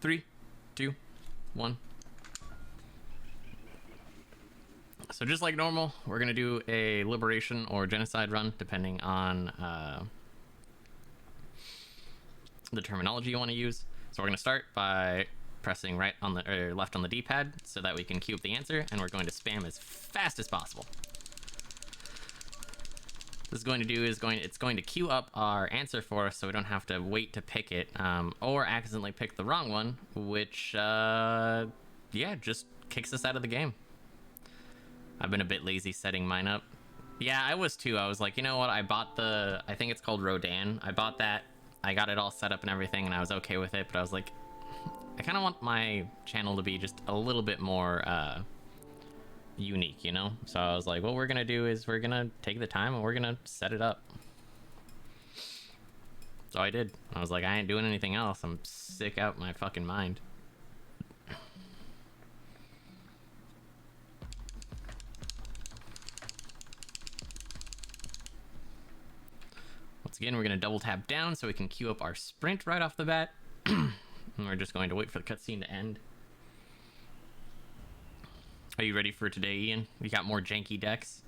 3, 2, 1. So just like normal, we're going to do a liberation or genocide run, depending on the terminology you want to use. So we're going to start by pressing right on the or left on the D-pad so that we can queue up the answer, and we're going to spam as fast as possible. This is going to do is it's going to queue up our answer for us, so we don't have to wait to pick it or accidentally pick the wrong one, which yeah, just kicks us out of the game. I've been a bit lazy setting mine up. Yeah, I was too. I was like, you know what, I bought I think it's called Rodan. I bought that, I got it all set up and everything, and I was okay with it, but I was like, I kind of want my channel to be just a little bit more unique, you know? So I was like, what we're gonna do is we're gonna take the time and we're gonna set it up. So I did. I was like, I ain't doing anything else. I'm sick out my fucking mind. Once again, we're gonna double tap down so we can queue up our sprint right off the bat. And we're just going to wait for the cutscene to end. Are you ready for today, Ian? We got more janky decks.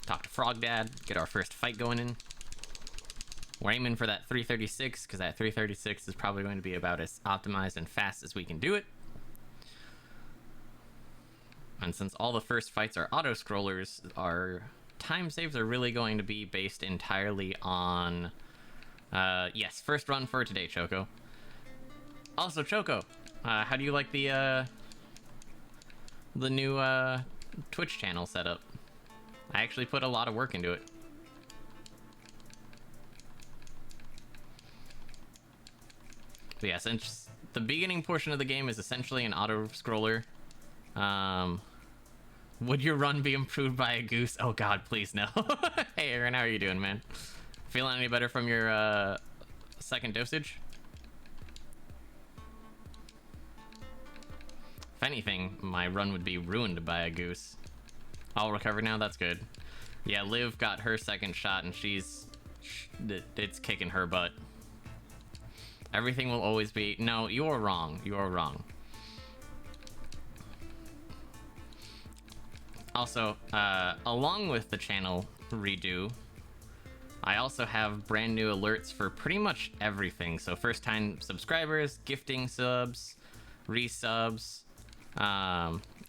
Talk to Frog Dad, get our first fight going in. We're aiming for that 336, because that 336 is probably going to be about as optimized and fast as we can do it. And since all the first fights are auto-scrollers, our time saves are really going to be based entirely on... yes, first run for today, Choco. Also, Choco, how do you like the new Twitch channel setup? I actually put a lot of work into it. But yeah, since the beginning portion of the game is essentially an auto-scroller, would your run be improved by a goose? Oh god, please no. Hey Aaron, how are you doing, man? Feeling any better from your second dosage? If anything, my run would be ruined by a goose. I'll recover now, that's good. Yeah, Liv got her second shot and it's kicking her butt. Everything will always be... No, you're wrong. You're wrong. Also, along with the channel redo, I also have brand new alerts for pretty much everything. So first time subscribers, gifting subs, resubs.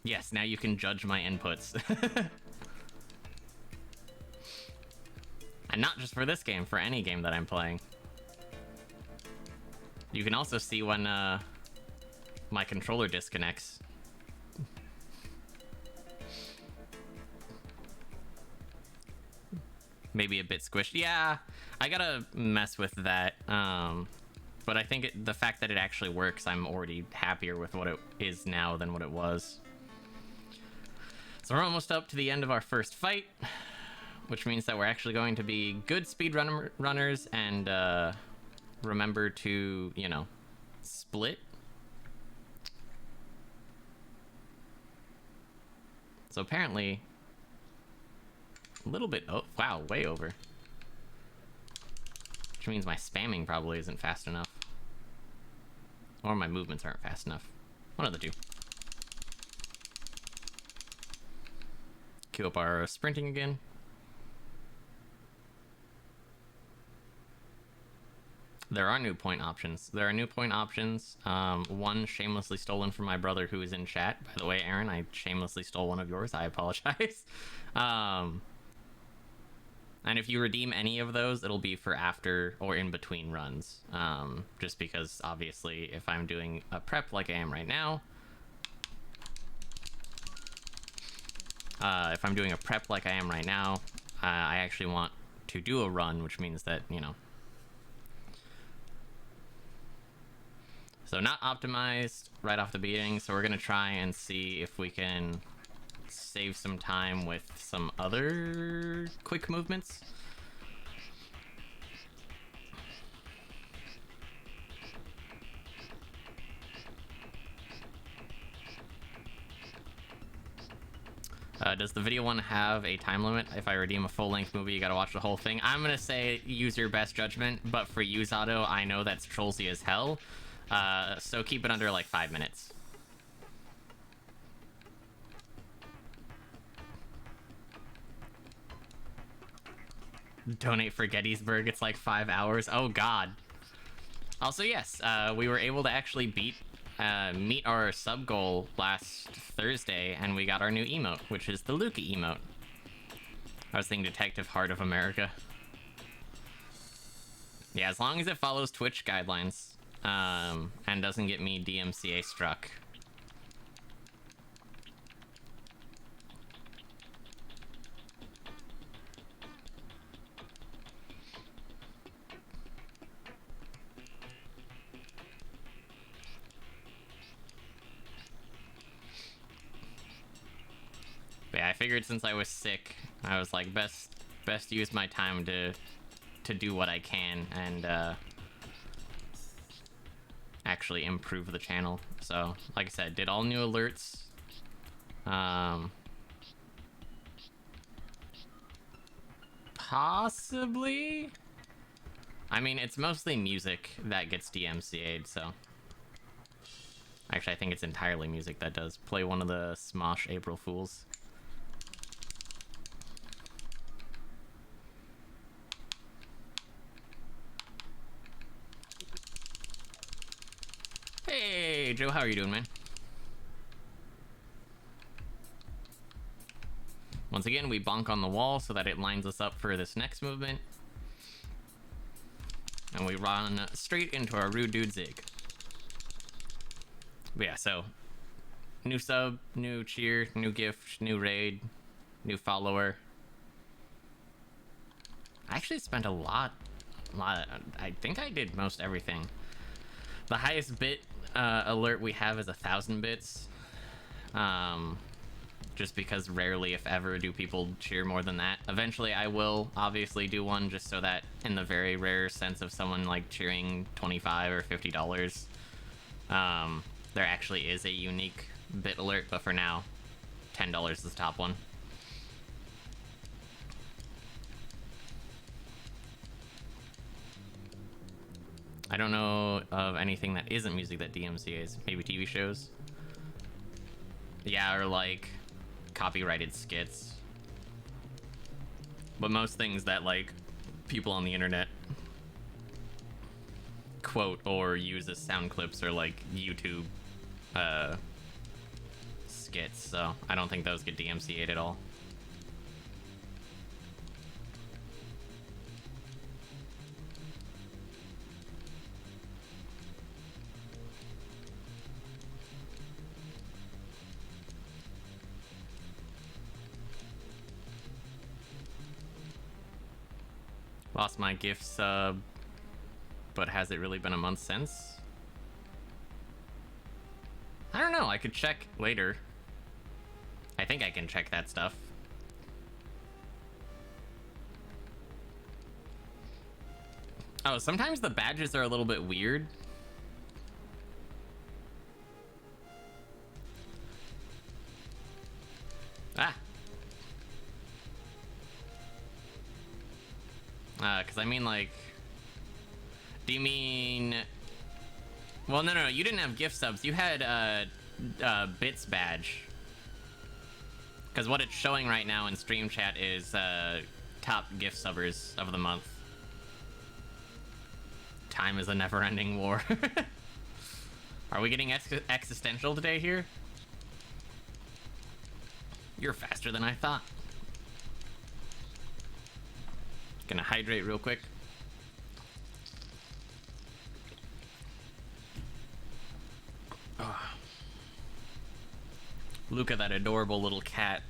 Yes, now you can judge my inputs. And not just for this game, for any game that I'm playing. You can also see when my controller disconnects. Maybe a bit squished. Yeah, I gotta mess with that. But I think the fact that it actually works, I'm already happier with what it is now than what it was. So we're almost up to the end of our first fight, which means that we're actually going to be good runners and remember to, you know, split. So apparently, a little bit, oh wow, way over. Which means my spamming probably isn't fast enough. Or my movements aren't fast enough. One of the two. Queue up our sprinting again. There are new point options. There are new point options. One shamelessly stolen from my brother who is in chat. By the way, Aaron, I shamelessly stole one of yours. I apologize. And if you redeem any of those, it'll be for after or in between runs. Just because, obviously, if I'm doing a prep like I am right now... I actually want to do a run, which means that, you know... So not optimized right off the beginning, so we're going to try and see if we can save some time with some other quick movements. Does the video one have a time limit? If I redeem a full-length movie, you gotta watch the whole thing. I'm gonna say use your best judgment, but for Use Auto, I know that's trollsy as hell. So keep it under like 5 minutes. Donate for Gettysburg, it's like 5 hours. Oh god. Also, yes, we were able to actually meet our sub goal last Thursday, and we got our new emote, which is the Luca emote. I was thinking Detective Heart of America. Yeah, as long as it follows Twitch guidelines, and doesn't get me DMCA struck. But yeah, I figured since I was sick, I was like, best use my time to do what I can and actually improve the channel. So, like I said, did all new alerts. Possibly? I mean, it's mostly music that gets DMCA'd, so... Actually, I think it's entirely music that does. Play one of the Smosh April Fools. Hey, Joe, how are you doing, man? Once again, we bonk on the wall so that it lines us up for this next movement. And we run straight into our Rude Dude Zig. But yeah, so... New sub, new cheer, new gift, new raid, new follower. I actually spent a lot... I think I did most everything. The highest bit alert we have is 1,000 bits. Just because rarely, if ever, do people cheer more than that. Eventually, I will obviously do one just so that in the very rare sense of someone like cheering $25 or $50, there actually is a unique bit alert. But for now, $10 is the top one. I don't know of anything that isn't music that DMCA's. Maybe TV shows. Yeah, or like copyrighted skits. But most things that like people on the internet quote or use as sound clips are like YouTube skits, so I don't think those get DMCA'd at all. Lost my gift sub, but has it really been a month since? I don't know, I could check later. I think I can check that stuff. Oh, sometimes the badges are a little bit weird. Ah. Because I mean, like... Do you mean... Well, no, you didn't have gift subs. You had, Bits badge. Because what it's showing right now in stream chat is, top gift subbers of the month. Time is a never-ending war. Are we getting existential today here? You're faster than I thought. Gonna hydrate real quick. Luca, that adorable little cat,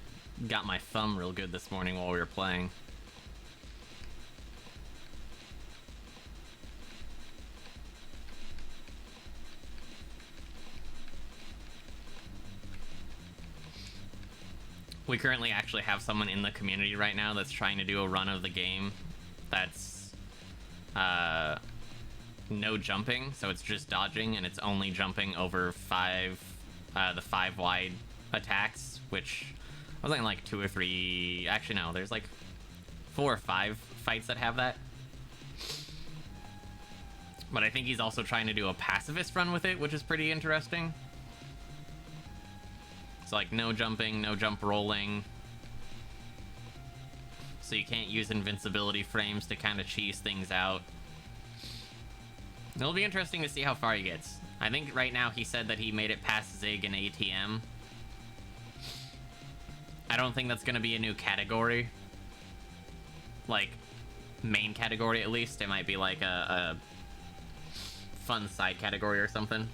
got my thumb real good this morning while we were playing. We currently actually have someone in the community right now that's trying to do a run of the game that's no jumping, so it's just dodging, and it's only jumping over the 5 wide attacks, which I was in like 2 or 3. Actually, no, there's like 4 or 5 fights that have that. But I think he's also trying to do a pacifist run with it, which is pretty interesting. So like no jumping, no jump rolling. So you can't use invincibility frames to kind of cheese things out. It'll be interesting to see how far he gets. I think right now he said that he made it past Zig and ATM. I don't think that's going to be a new category. Like, main category at least. It might be like a fun side category or something.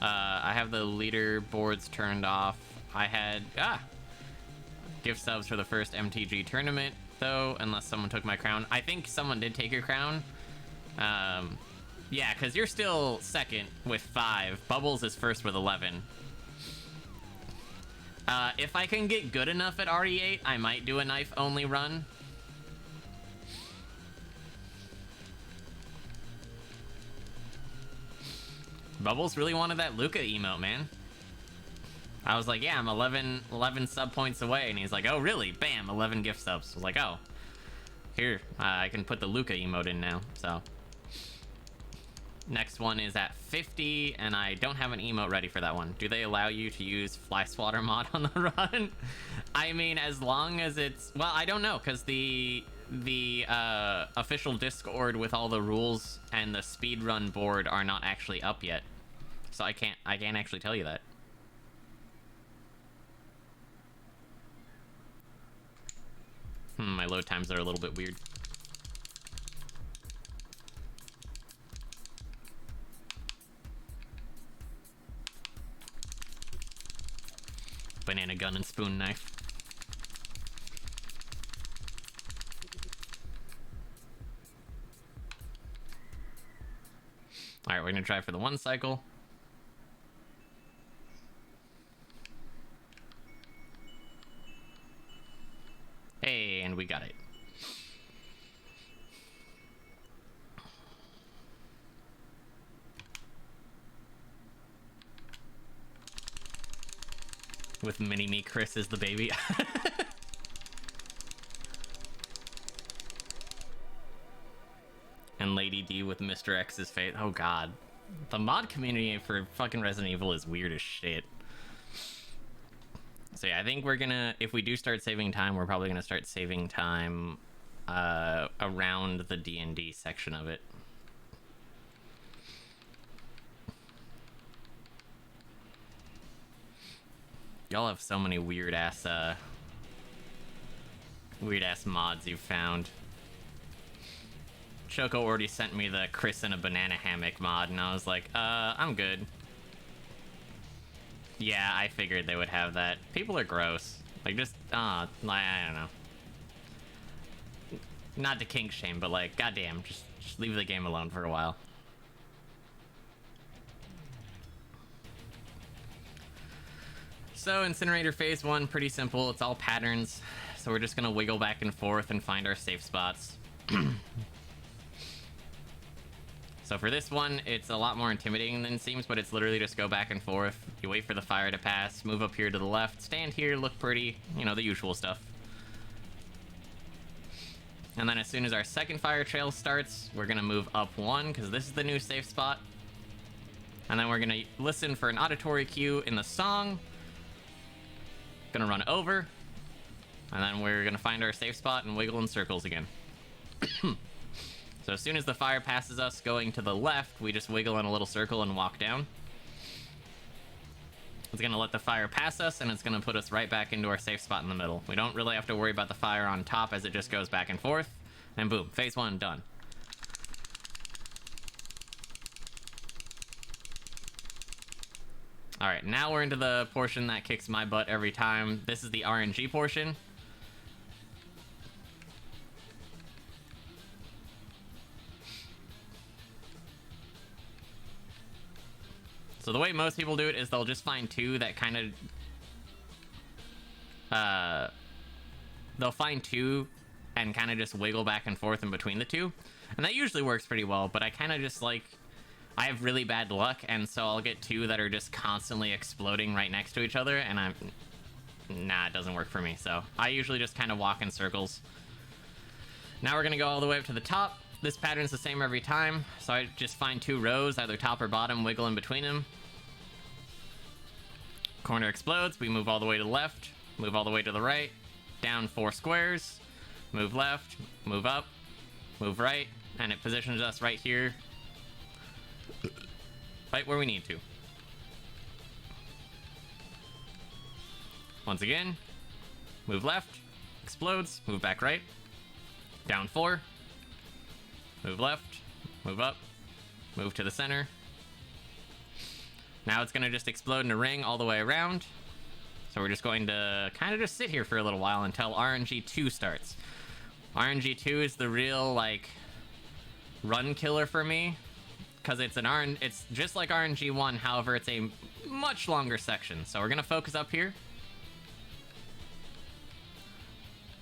I have the leaderboards turned off. I had... gift subs for the first MTG tournament, though, unless someone took my crown. I think someone did take your crown. Yeah, because you're still second with 5. Bubbles is first with 11. If I can get good enough at RE8, I might do a knife-only run. Bubbles really wanted that Luca emote, man. I was like, yeah, I'm 11 sub points away. And he's like, oh, really? Bam, 11 gift subs. I was like, oh. Here, I can put the Luca emote in now, so. Next one is at 50, and I don't have an emote ready for that one. Do they allow you to use Fly Swatter mod on the run? I mean, as long as it's... Well, I don't know, because the official Discord with all the rules and the speedrun board are not actually up yet. So I can't actually tell you that. My load times are a little bit weird. Banana gun and spoon knife. Alright, we're gonna try for the 1 cycle. Hey, and we got it. With Mini-Me Chris as the baby. And Lady D with Mr. X's face. Oh god. The mod community for fucking Resident Evil is weird as shit. So yeah, I think we're gonna, if we do start saving time, we're probably gonna start saving time around the D&D section of it. Y'all have so many weird ass mods you've found. Choco already sent me the Chris in a banana hammock mod, and I was like, I'm good. Yeah, I figured they would have that. People are gross. Like, just, I don't know. Not to kink shame, but like, goddamn, just leave the game alone for a while. So, Incinerator Phase 1, pretty simple. It's all patterns. So we're just gonna wiggle back and forth and find our safe spots. So for this one, it's a lot more intimidating than it seems, but it's literally just go back and forth. You wait for the fire to pass, move up here to the left, stand here, look pretty, you know, the usual stuff. And then as soon as our second fire trail starts, we're gonna move up 1, because this is the new safe spot. And then we're gonna listen for an auditory cue in the song. Gonna run over. And then we're gonna find our safe spot and wiggle in circles again. So as soon as the fire passes us going to the left, we just wiggle in a little circle and walk down. It's gonna let the fire pass us, and it's gonna put us right back into our safe spot in the middle. We don't really have to worry about the fire on top, as it just goes back and forth. And boom, phase 1 done. Alright, now we're into the portion that kicks my butt every time. This is the RNG portion. So the way most people do it is they'll just find 2 that kind of... they'll find 2 and kind of just wiggle back and forth in between the 2. And that usually works pretty well, but I kind of just like I have really bad luck, and so I'll get two that are just constantly exploding right next to each other, and nah, it doesn't work for me. So I usually just kind of walk in circles. Now we're gonna go all the way up to the top. This pattern's the same every time, so I just find two rows, either top or bottom, wiggle in between them. Corner explodes, we move all the way to the left, move all the way to the right, down 4 squares, move left, move up, move right, and it positions us right here, right where we need to. Once again, move left, explodes, move back right, down 4, move left, move up, move to the center. Now it's going to just explode in a ring all the way around. So we're just going to kind of just sit here for a little while until RNG 2 starts. RNG 2 is the real, like, run killer for me, because it's just like RNG 1, however, it's a much longer section. So we're going to focus up here.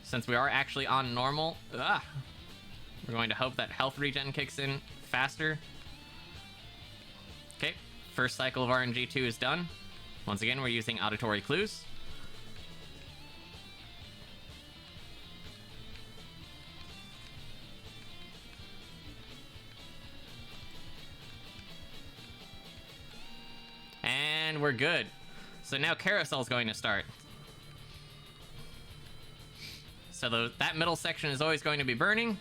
Since we are actually on normal, we're going to hope that health regen kicks in faster. Okay, first cycle of RNG 2 is done. Once again, we're using auditory clues. And we're good. So now carousel's going to start. So that middle section is always going to be burning.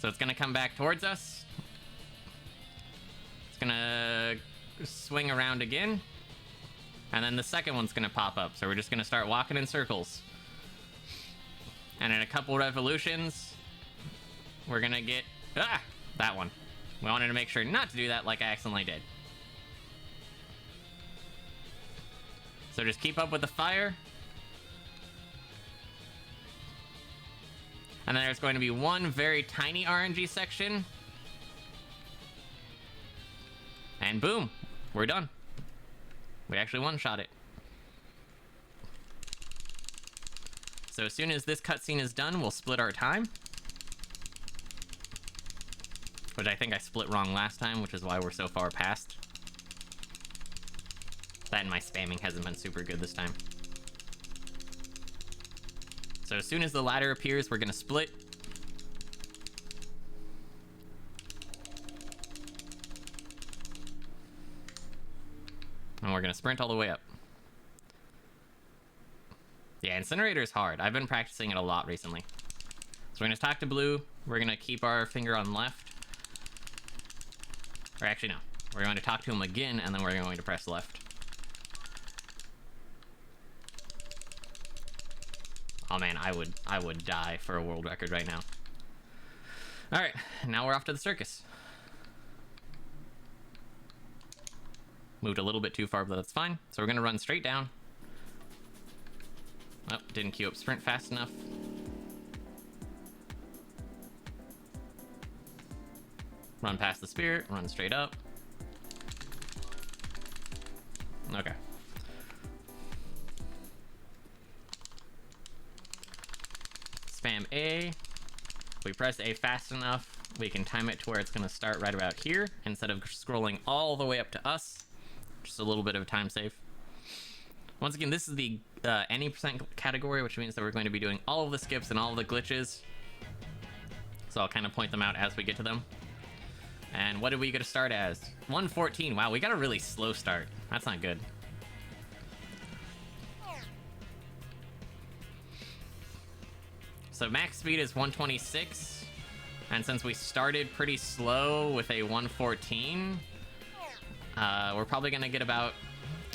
So it's going to come back towards us. It's going to swing around again. And then the second one's going to pop up. So we're just going to start walking in circles. And in a couple revolutions, we're going to get... that one. We wanted to make sure not to do that like I accidentally did. So just keep up with the fire. And then there's going to be one very tiny RNG section. And boom, we're done. We actually one-shot it. So as soon as this cutscene is done, we'll split our time. Which I think I split wrong last time, which is why we're so far past. That and my spamming hasn't been super good this time. So as soon as the ladder appears, we're gonna split. And we're gonna sprint all the way up. Yeah, Incinerator's hard. I've been practicing it a lot recently. So we're gonna talk to blue. We're gonna keep our finger on left. Or actually, no. We're going to talk to him again, and then we're going to press left. Oh man, I would die for a world record right now. Alright, now we're off to the circus. Moved a little bit too far, but that's fine. So we're gonna run straight down. Oh, didn't queue up sprint fast enough. Run past the spirit, run straight up. Okay. Spam A. If we press A fast enough, we can time it to where it's going to start right about here instead of scrolling all the way up to us. Just a little bit of a time save. Once again, this is the any percent category, which means that we're going to be doing all of the skips and all of the glitches. So I'll kind of point them out as we get to them. And what did we get to start as? 114. Wow, we got a really slow start. That's not good. So max speed is 126. And since we started pretty slow with a 114, we're probably going to get about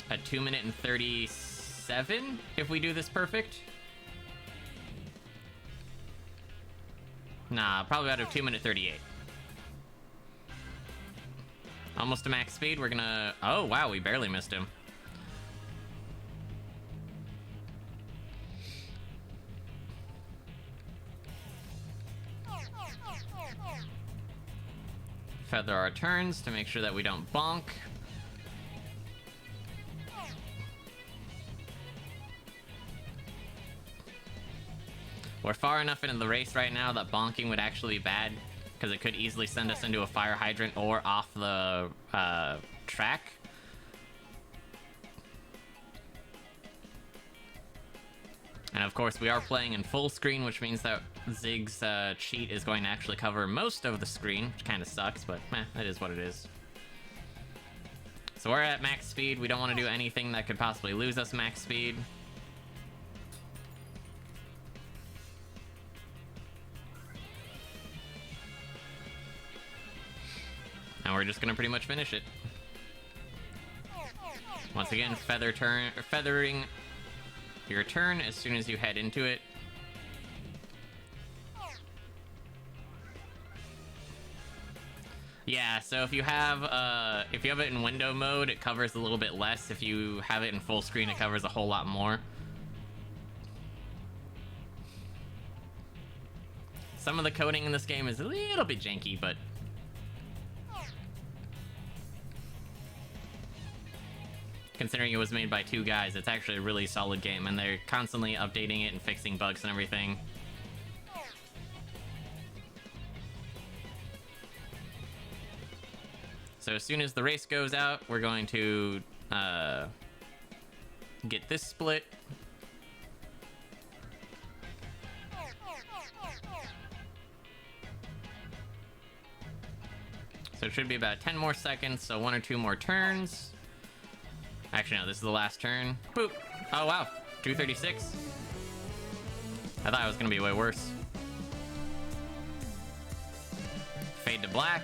a 2 minute and 37 if we do this perfect. Nah, probably about a 2 minute 38. Almost to max speed. We're gonna... Oh, wow, we barely missed him. Feather our turns to make sure that we don't bonk. We're far enough into the race right now that bonking would actually be bad. because it could easily send us into a fire hydrant or off the track. And of course, we are playing in full screen, which means that Zig's cheat is going to actually cover most of the screen, which kind of sucks, but that is what it is. So we're at max speed. We don't want to do anything that could possibly lose us max speed. And we're just going to pretty much finish it. Once again, feathering your turn as soon as you head into it. Yeah, so if you have it in window mode, it covers a little bit less. If you have it in full screen, it covers a whole lot more. Some of the coding in this game is a little bit janky, but considering it was made by 2 guys, it's actually a really solid game, and they're constantly updating it and fixing bugs and everything. So as soon as the race goes out, we're going to get this split. So it should be about 10 more seconds, so 1 or 2 more turns. Actually, no, this is the last turn. Boop. Oh, wow. 236. I thought it was going to be way worse. Fade to black.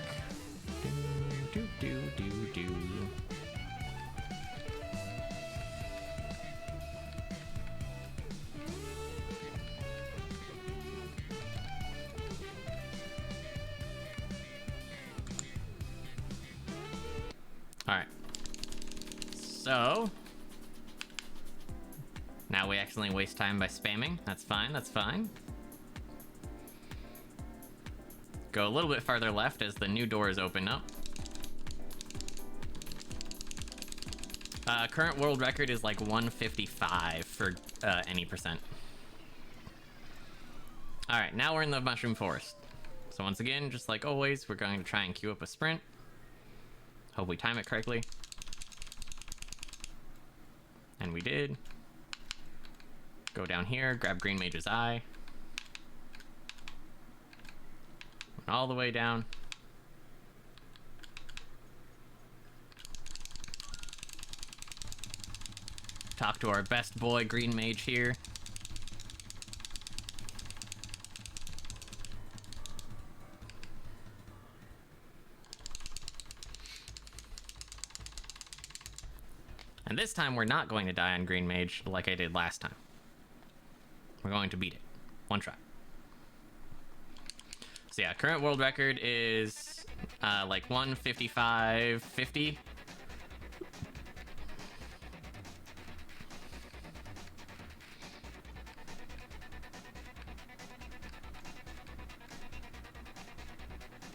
Do. Alright. So now we accidentally waste time by spamming. That's fine, that's fine. Go a little bit farther left as the new doors open up. Current world record is like 155 for any percent. Alright, now we're in the mushroom forest. So once again, just like always, we're going to try and queue up a sprint. Hope we time it correctly. And we did. Go down here, grab Green Mage's eye. All the way down. Talk to our best boy, Green Mage here. And this time we're not going to die on Green Mage like I did last time. We're going to beat it. One try. So yeah, current world record is like 155.50.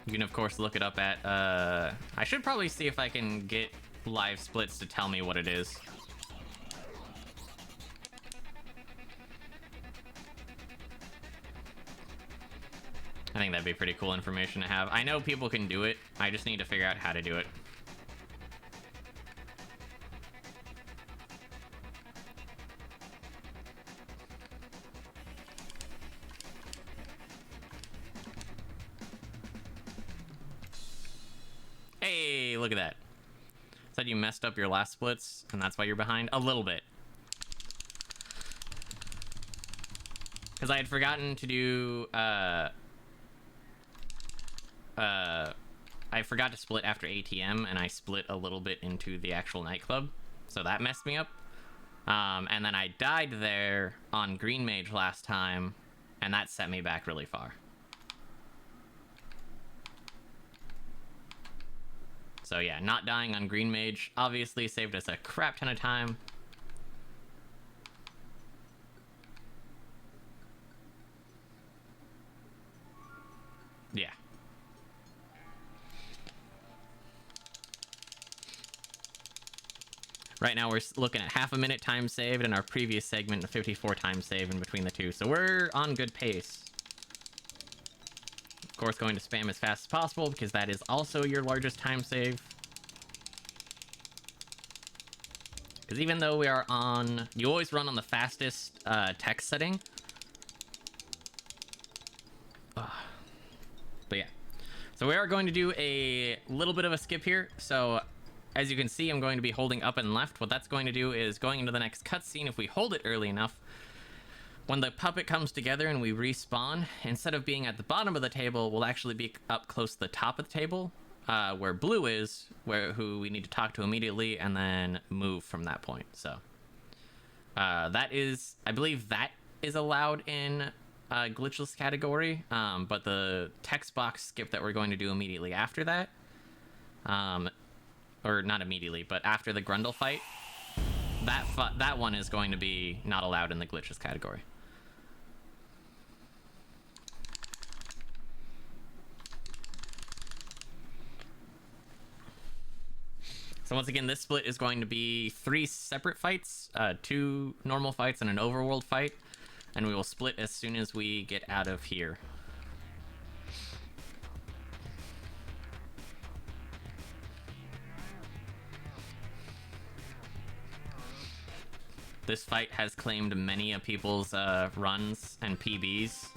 You can, of course, look it up at... I should probably see if I can get live splits to tell me what it is. I think that'd be pretty cool information to have. I know people can do it. I just need to figure out how to do it. Hey, look at that. Said you messed up your last splits, and that's why you're behind? A little bit. Because I had forgotten to do, I forgot to split after ATM, and I split a little bit into the actual nightclub, so that messed me up. And then I died there on Green Mage last time, and that set me back really far. So yeah, not dying on Green Mage obviously saved us a crap ton of time. Yeah. Right now we're looking at half a minute time saved, and our previous segment 54 time saved in between the two. So we're on good pace. Of course, going to spam as fast as possible because that is also your largest time save. Because even though we are on... You always run on the fastest text setting. But yeah. So we are going to do a little bit of a skip here. So as you can see, I'm going to be holding up and left. What that's going to do is going into the next cutscene, if we hold it early enough, when the puppet comes together and we respawn, instead of being at the bottom of the table, we'll actually be up close to the top of the table. Where blue is, who we need to talk to immediately, and then move from that point. So that is, I believe that is allowed in glitchless category, but the text box skip that we're going to do immediately after that, or not immediately, but after the Grundle fight, that one is going to be not allowed in the glitchless category. So once again, this split is going to be 3 separate fights, 2 normal fights and an overworld fight, and we will split as soon as we get out of here. This fight has claimed many of people's runs and PBs.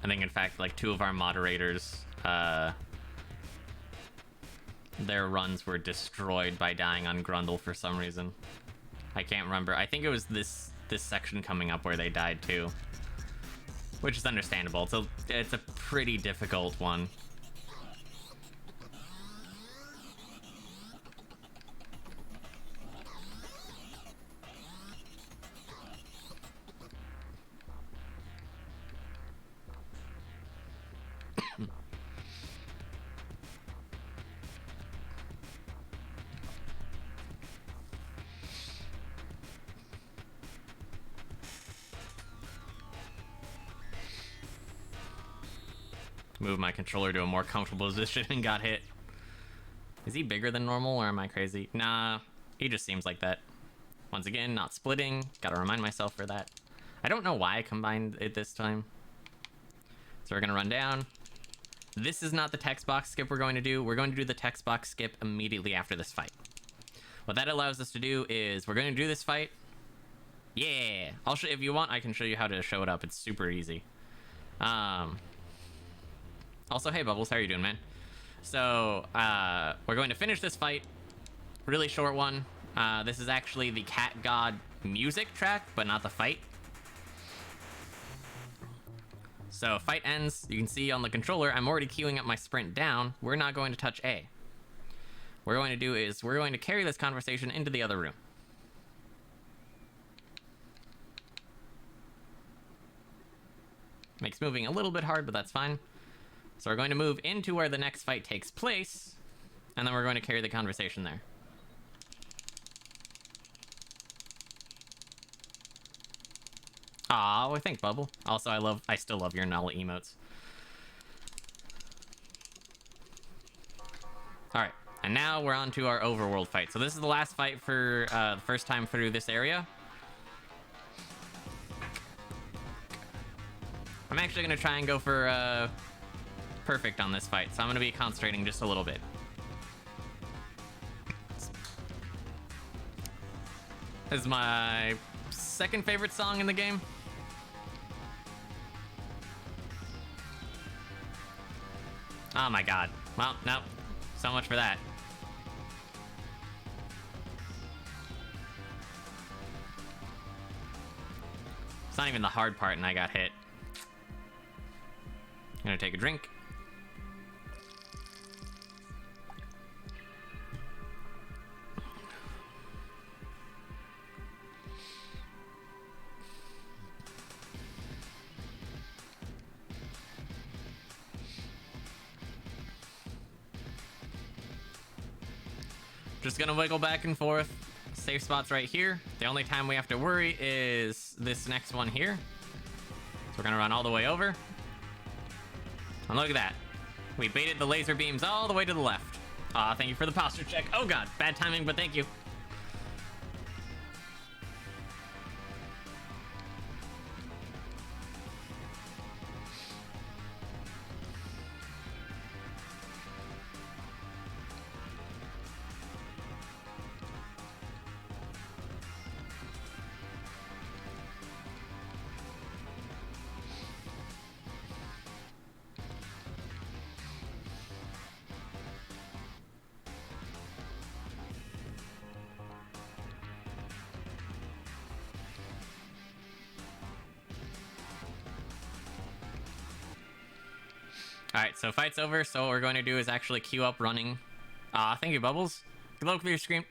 I think, in fact, like 2 of our moderators, their runs were destroyed by dying on Grundle for some reason. I can't remember. I think it was this section coming up where they died too, which is understandable. It's a pretty difficult one. Move my controller to a more comfortable position and got hit. Is he bigger than normal, or am I crazy? Nah, he just seems like that. Once again, not splitting. Gotta remind myself for that. I don't know why I combined it this time. So we're gonna run down. This is not the text box skip we're going to do. We're going to do the text box skip immediately after this fight. What that allows us to do is we're going to do this fight. Yeah, I'll show, if you want, I can show you how to show it up. It's super easy. Also, hey Bubbles, how are you doing, man? So we're going to finish this fight. Really short one. This is actually the Cat God music track, but not the fight. So fight ends. You can see on the controller, I'm already queuing up my sprint down. We're not going to touch A. What we're going to do is we're going to carry this conversation into the other room. Makes moving a little bit hard, but that's fine. So we're going to move into where the next fight takes place, and then we're going to carry the conversation there. Aw, well, thanks, Bubble. Also, I still love your null emotes. Alright, and now we're on to our overworld fight. So this is the last fight for the first time through this area. I'm actually going to try and go for perfect on this fight, so I'm going to be concentrating just a little bit. This is my second favorite song in the game. Oh my god. Well, no. So much for that. It's not even the hard part and I got hit. I'm gonna take a drink. Just gonna wiggle back and forth. Safe spots right here. The only time we have to worry is this next one here. So we're gonna run all the way over. And look at that. We baited the laser beams all the way to the left. Thank you for the posture check. Oh god, bad timing, but thank you. Alright, so fight's over, so what we're going to do is actually queue up running. Thank you, Bubbles. Good luck with your stream.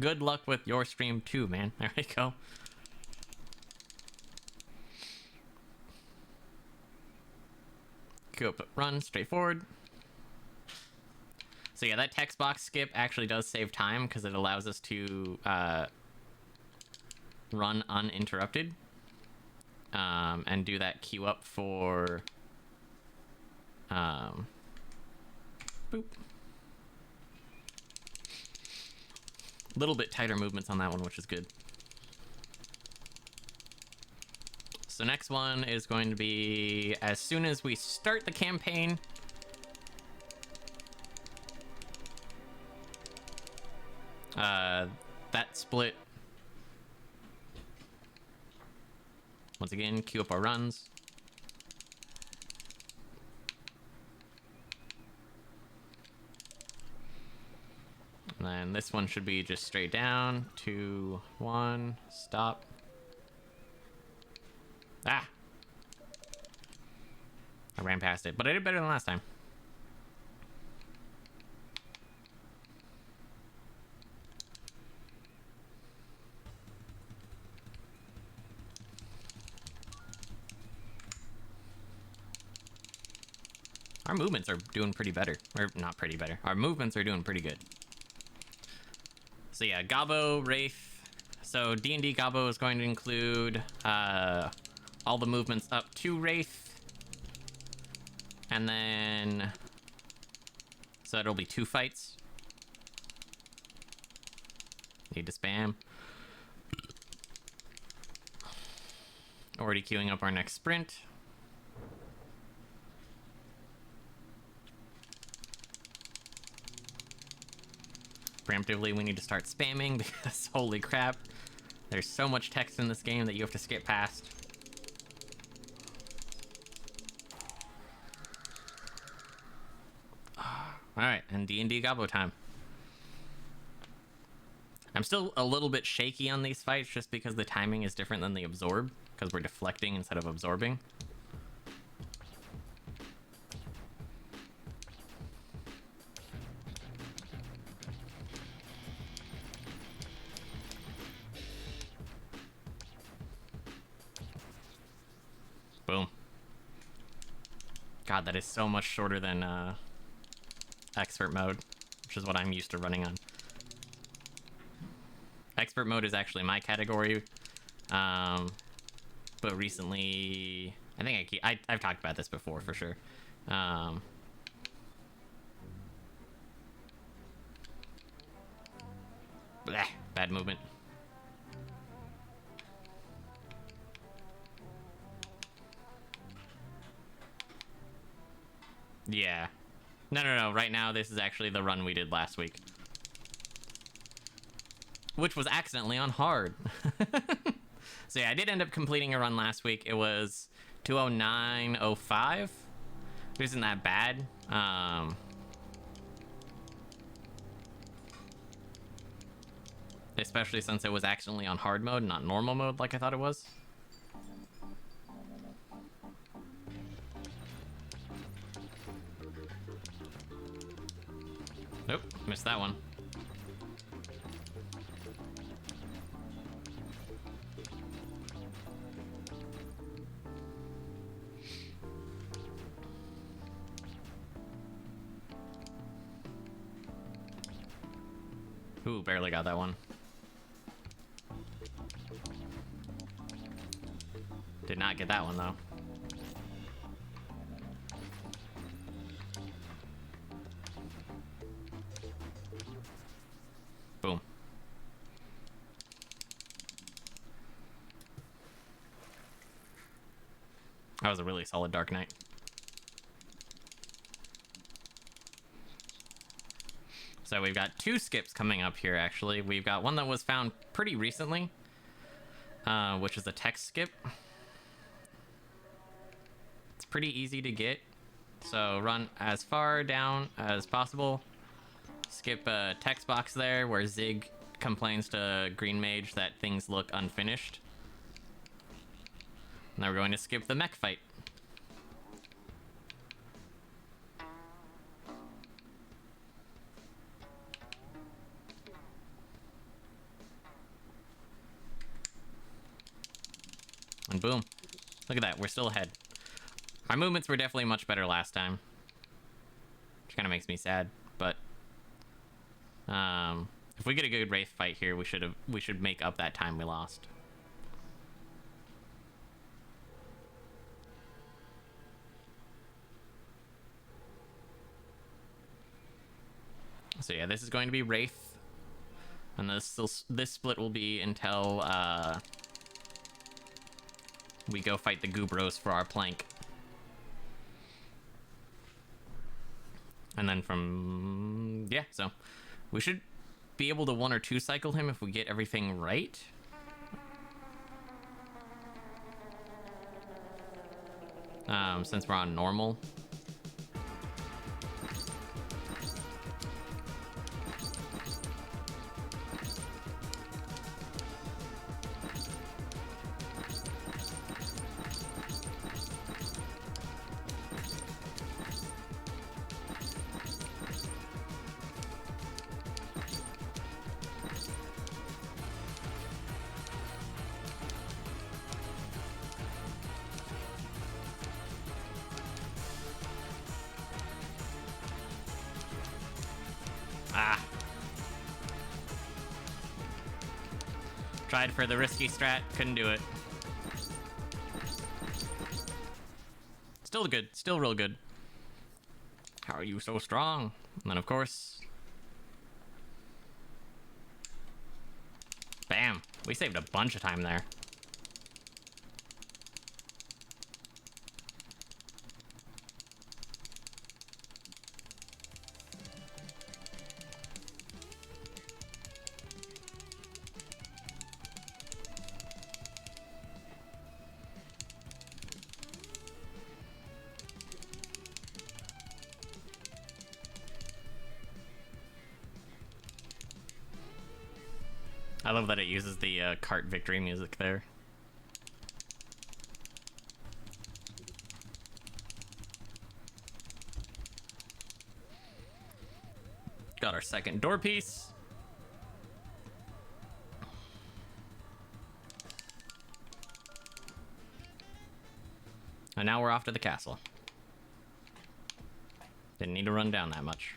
Good luck with your stream too, man. There we go. Queue up, run, straightforward. So yeah, that text box skip actually does save time because it allows us to run uninterrupted. And do that queue up for... boop. A little bit tighter movements on that one, which is good. So next one is going to be as soon as we start the campaign. That split. Once again, queue up our runs. And then this one should be just straight down. 2, 1, stop. Ah! I ran past it, but I did better than last time. Our movements are doing pretty better. Or not pretty better. Our movements are doing pretty good. So yeah, Gobbo, Wraith. So D&D Gobbo is going to include all the movements up to Wraith. And then... so it'll be 2 fights. Need to spam. Already queuing up our next sprint. Preemptively, we need to start spamming because holy crap, there's so much text in this game that you have to skip past. Alright, and D&D Gobbo time. I'm still a little bit shaky on these fights just because the timing is different than the absorb, because we're deflecting instead of absorbing. Boom. God, that is so much shorter than expert mode, which is what I'm used to running on. Expert mode is actually my category, but recently, I think I've talked about this before for sure. Blech, bad movement. Yeah. No. Right now, this is actually the run we did last week. Which was accidentally on hard. So yeah, I did end up completing a run last week. It was 209.05. Which isn't that bad. Especially since it was accidentally on hard mode, not normal mode like I thought it was. Nope, missed that one. Ooh, barely got that one. Did not get that one, though. That was a really solid Dark Knight. So we've got 2 skips coming up here, actually. We've got one that was found pretty recently, which is a text skip. It's pretty easy to get, so run as far down as possible. Skip a text box there where Zig complains to Green Mage that things look unfinished. Now we're going to skip the mech fight. And boom. Look at that, we're still ahead. Our movements were definitely much better last time, which kind of makes me sad, but if we get a good Wraith fight here, we should make up that time we lost. So yeah, this is going to be Wraith, and this split will be until we go fight the Goobros for our plank. And then from... yeah, so we should be able to 1 or 2 cycle him if we get everything right. Since we're on normal. Tried for the risky strat, couldn't do it. Still good, still real good. How are you so strong? And then of course... bam! We saved a bunch of time there. I love that it uses the cart victory music there. Got our second door piece. And now we're off to the castle. Didn't need to run down that much.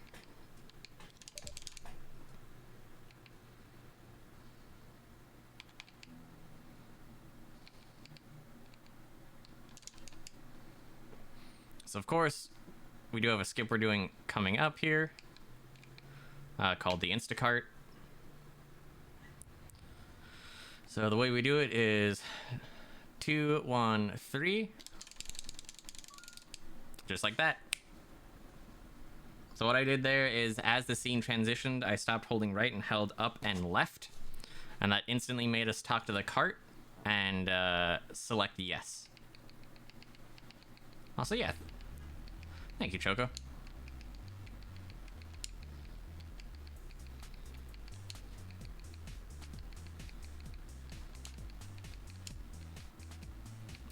So of course, we do have a skip we're doing coming up here, called the Instacart. So the way we do it is 2, 1, 3, just like that. So what I did there is, as the scene transitioned, I stopped holding right and held up and left, and that instantly made us talk to the cart and select yes. Also, yeah. Thank you, Choco.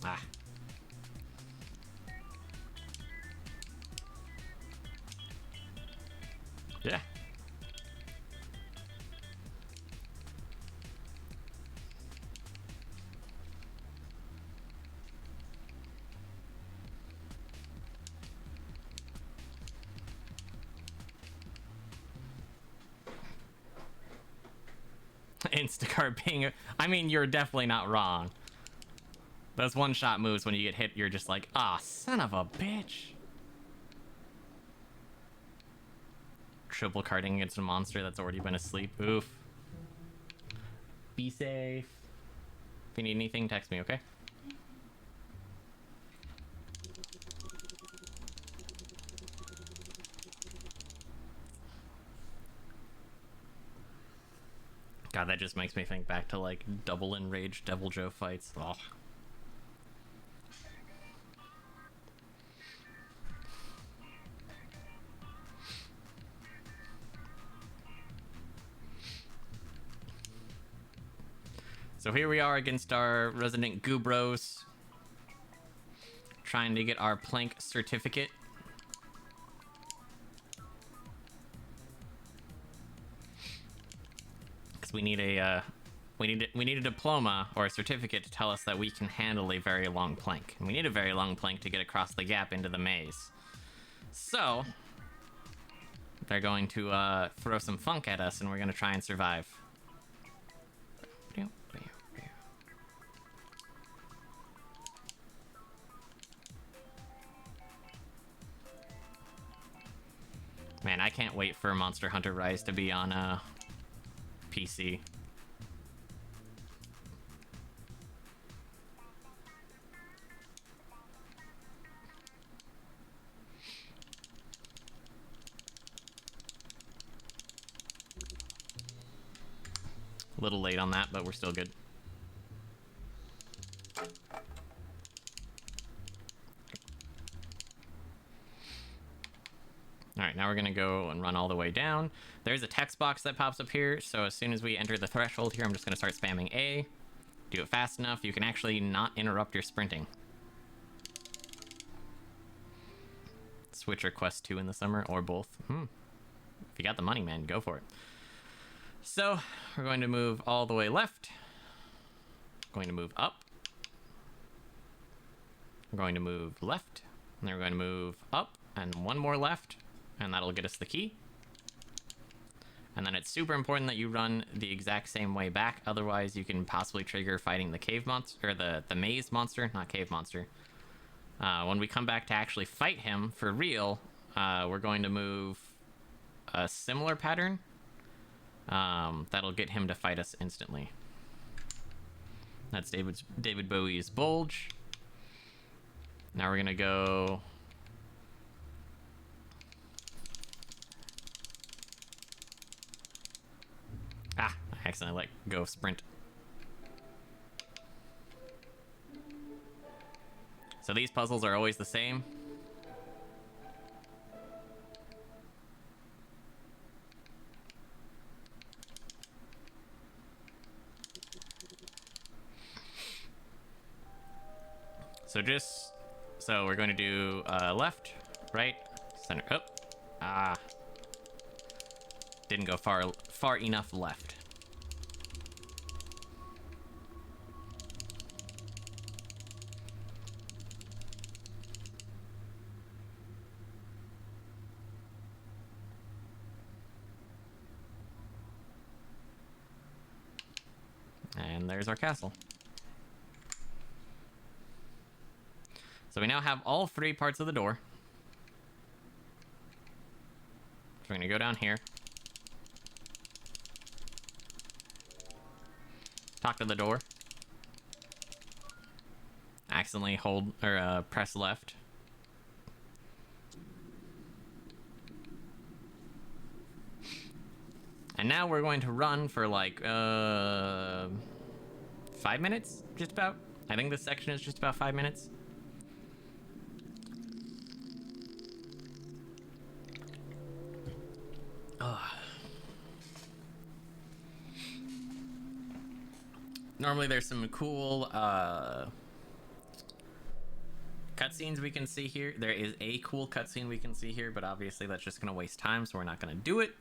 Ah. Yeah. Instacart being I mean, you're definitely not wrong. Those one-shot moves, when you get hit, you're just like, ah, son of a bitch. Triple carting against a monster that's already been asleep. Oof. Be safe. If you need anything, text me, okay? God, that just makes me think back to like double enraged Devil Joe fights. Oh. So here we are against our resident Goobros, trying to get our plank certificate. Because we need a we need a diploma or a certificate to tell us that we can handle a very long plank. And we need a very long plank to get across the gap into the maze. So they're going to throw some funk at us, and we're going to try and survive. Man, I can't wait for Monster Hunter Rise to be on PC. A little late on that, but we're still good. Alright, now we're gonna go and run all the way down. There's a text box that pops up here, so as soon as we enter the threshold here, I'm just gonna start spamming A. Do it fast enough, you can actually not interrupt your sprinting. Switch or Quest 2 in the summer, or both. If you got the money, man, go for it. So, we're going to move all the way left. Going to move up. We're going to move left. And then we're going to move up, and one more left. And that'll get us the key. And then it's super important that you run the exact same way back, otherwise you can possibly trigger fighting the cave monster, or the maze monster, not cave monster. When we come back to actually fight him for real, we're going to move a similar pattern. That'll get him to fight us instantly. That's David Bowie's Bulge. Now we're gonna go... Ah, I accidentally let go of sprint. So these puzzles are always the same. So we're going to do left, right, center. Oh, didn't go far enough left. And there's our castle. So we now have all three parts of the door. So we're gonna go down here. Talk to the door. Accidentally hold, or press left. And now we're going to run for like 5 minutes, just about. I think this section is just about 5 minutes. Normally there's some cool cutscenes we can see here. There is a cool cutscene we can see here, but obviously that's just gonna waste time, so we're not gonna do it.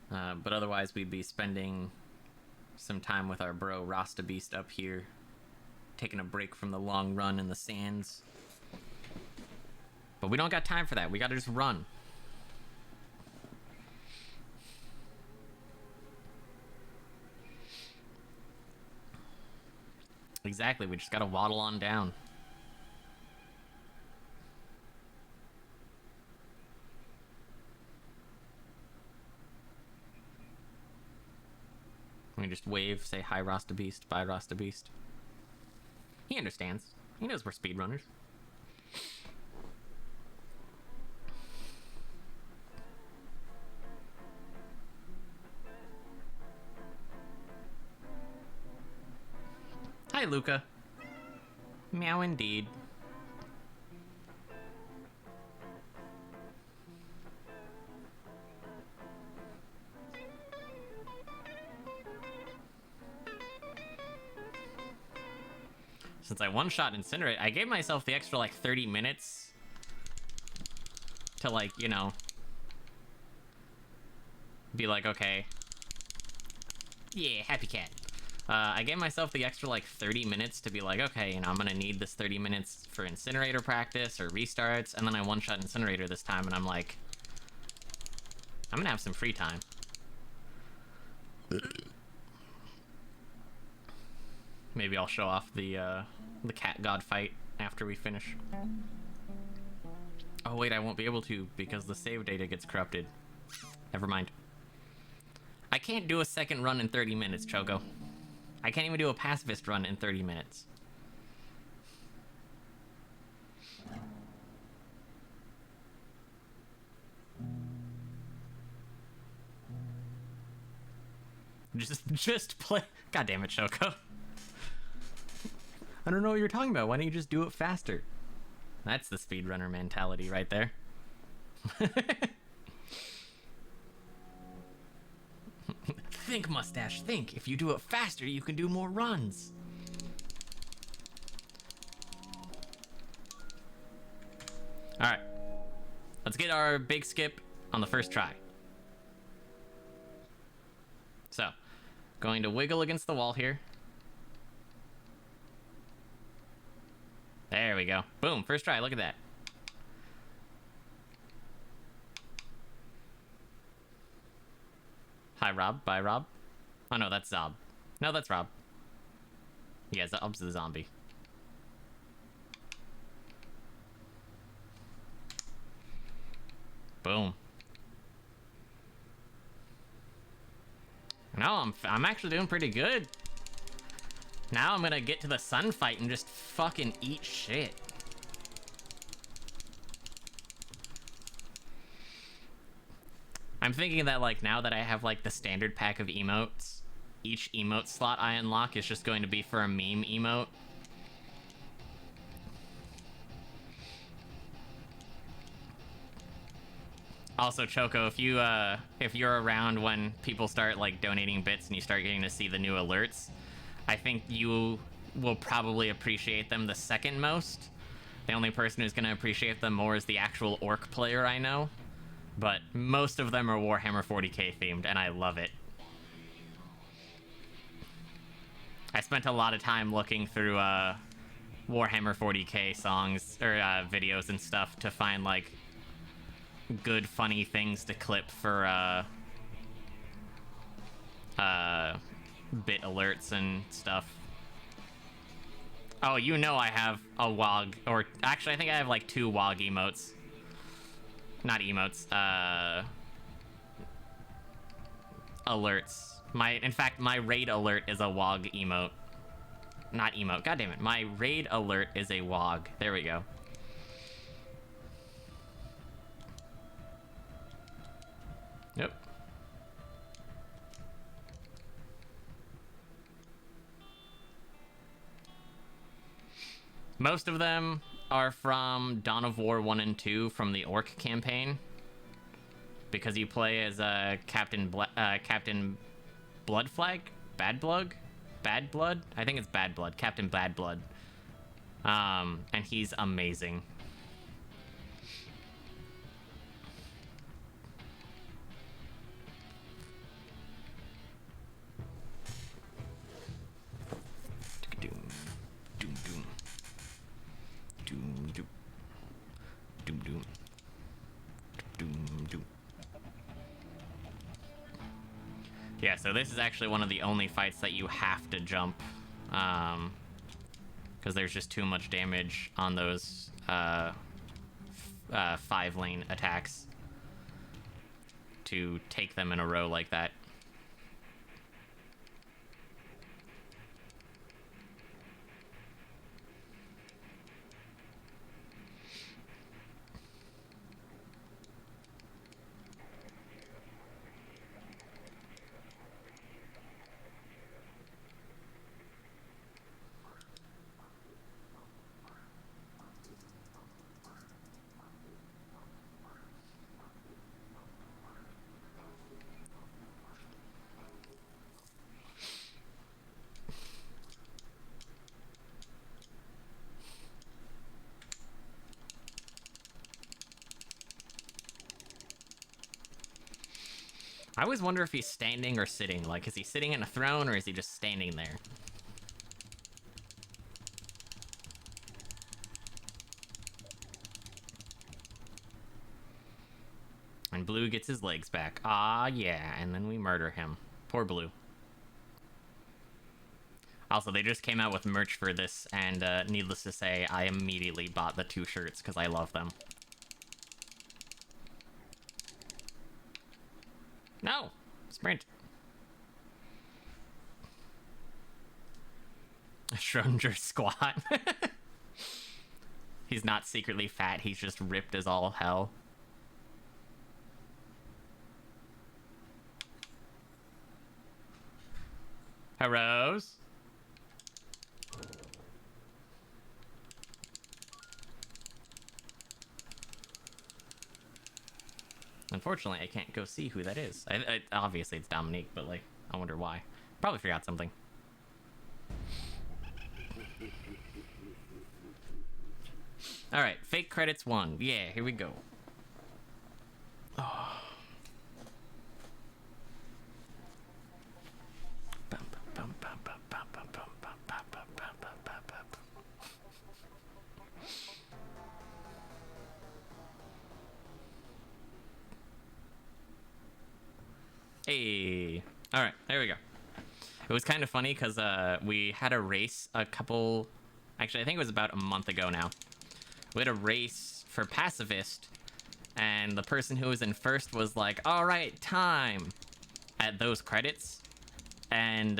But otherwise we'd be spending some time with our bro Rasta Beast up here, taking a break from the long run in the sands. But we don't got time for that. We gotta just run. Exactly, we just gotta waddle on down. We just wave, say hi Rasta Beast, bye Rasta Beast. He understands. He knows we're speedrunners. Hi, Luca. Meow indeed. Since I one-shot Incinerate, I gave myself the extra, like, 30 minutes to, like, you know, be like, okay. Yeah, happy cat. I gave myself the extra, like, 30 minutes to be like, okay, you know, I'm gonna need this 30 minutes for Incinerator practice or restarts, and then I one-shot Incinerator this time, and I'm like, I'm gonna have some free time. Maybe I'll show off the cat god fight after we finish. Oh wait, I won't be able to because the save data gets corrupted. Never mind. I can't do a second run in 30 minutes, Choco. I can't even do a pacifist run in 30 minutes. Just play. God damn it, Choco. I don't know what you're talking about. Why don't you just do it faster? That's the speedrunner mentality right there. Think, Mustache, think. If you do it faster, you can do more runs. Alright. Let's get our big skip on the first try. So, going to wiggle against the wall here. There we go. Boom, first try, look at that. Hi, Rob. Bye, Rob. Oh, no, that's Zob. No, that's Rob. Yeah, Zob's the zombie. Boom. No, I'm actually doing pretty good. Now I'm gonna get to the sun fight and just fucking eat shit. I'm thinking that, like, now that I have, like, the standard pack of emotes, each emote slot I unlock is just going to be for a meme emote. Also, Choco, if you're around when people start, like, donating bits and you start getting to see the new alerts, I think you will probably appreciate them the second most. The only person who's going to appreciate them more is the actual orc player I know. But most of them are Warhammer 40k themed, and I love it. I spent a lot of time looking through Warhammer 40k songs, or videos and stuff to find, like, good, funny things to clip for bit alerts and stuff. Oh, you know I have a WOG, or actually I think I have like 2 WOG emotes. Not emotes, alerts. In fact, my raid alert is a WOG emote. Not emote, god damn it. My raid alert is a WOG. There we go. Yep. Most of them are from Dawn of War 1 and 2 from the Orc campaign. Because you play as Captain Blood Flag? Bad Blood? Bad Blood? I think it's Bad Blood. Captain Bad Blood. And he's amazing. Yeah, so this is actually one of the only fights that you have to jump, because there's just too much damage on those 5-lane attacks to take them in a row like that. I always wonder if he's standing or sitting. Like, is he sitting in a throne or is he just standing there? And Blue gets his legs back. Ah, yeah. And then we murder him. Poor Blue. Also, they just came out with merch for this, and needless to say, I immediately bought the 2 shirts because I love them. No! Sprint! Schrodinger squat. He's not secretly fat, he's just ripped as all hell. Heroes. Unfortunately, I can't go see who that is. Obviously, it's Dominique, but, like, I wonder why. Probably forgot something. Alright, fake credits 1. Yeah, here we go. Oh. Hey. Alright, there we go. It was kind of funny because we had a race a couple... Actually, I think it was about a month ago now. We had a race for Pacifist, and the person who was in first was like, alright, time, at those credits. And,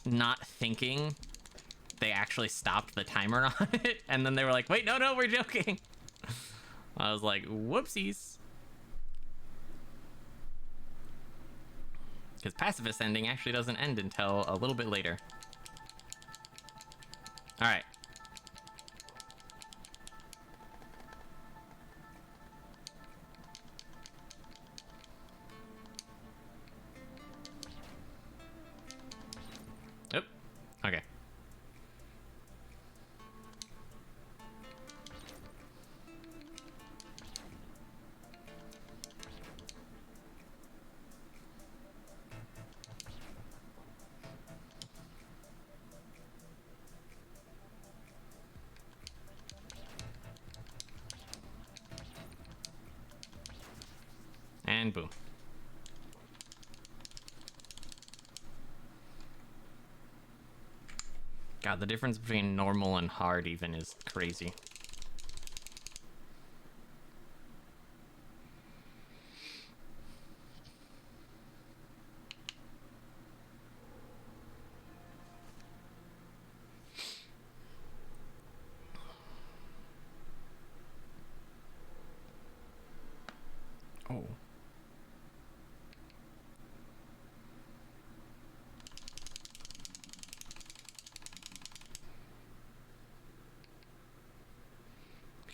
not thinking, they actually stopped the timer on it, and then they were like, wait, no, we're joking. I was like, whoopsies. Because Pacifist ending actually doesn't end until a little bit later. Alright. Oop. Okay. And boom. God, the difference between normal and hard even is crazy. Oh.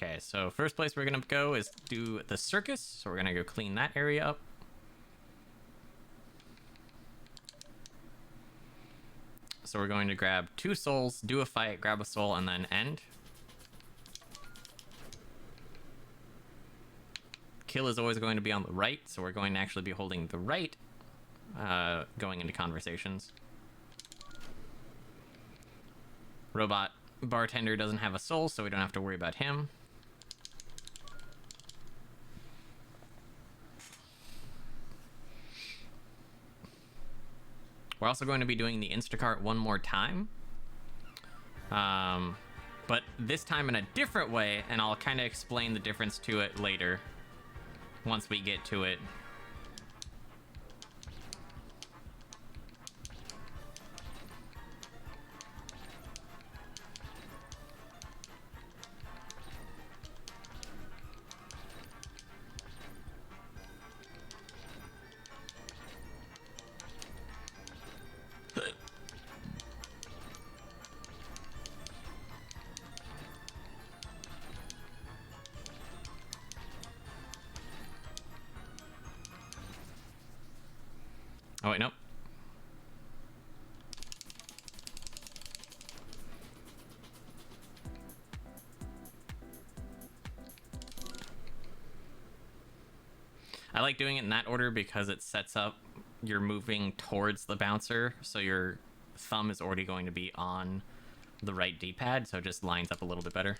Okay, so first place we're gonna go is do the circus. So we're gonna go clean that area up. So we're going to grab 2 souls, do a fight, grab a soul, and then end. Kill is always going to be on the right, so we're going to actually be holding the right, going into conversations. Robot bartender doesn't have a soul, so we don't have to worry about him. We're also going to be doing the Instacart one more time. But this time in a different way, and I'll kind of explain the difference to it later, once we get to it. I like doing it in that order because it sets up you're moving towards the bouncer, so your thumb is already going to be on the right D-pad, so it just lines up a little bit better.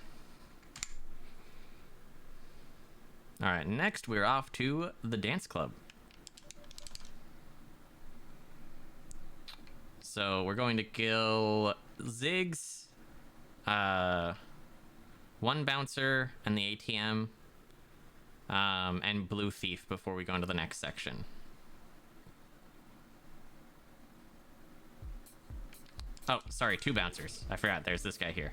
All right, next we're off to the dance club. So we're going to kill Ziggs, one bouncer and the ATM, and Blue Thief before we go into the next section. Oh, sorry, 2 bouncers. I forgot, there's this guy here.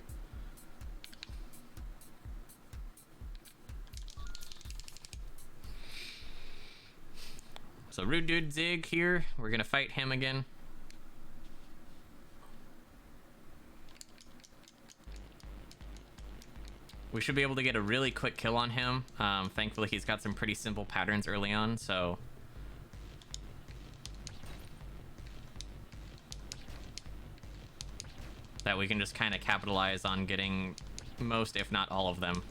So Rude Dude Zig here, we're gonna fight him again. We should be able to get a really quick kill on him. Thankfully, he's got some pretty simple patterns early on, so... that we can just kind of capitalize on getting most, if not all of them.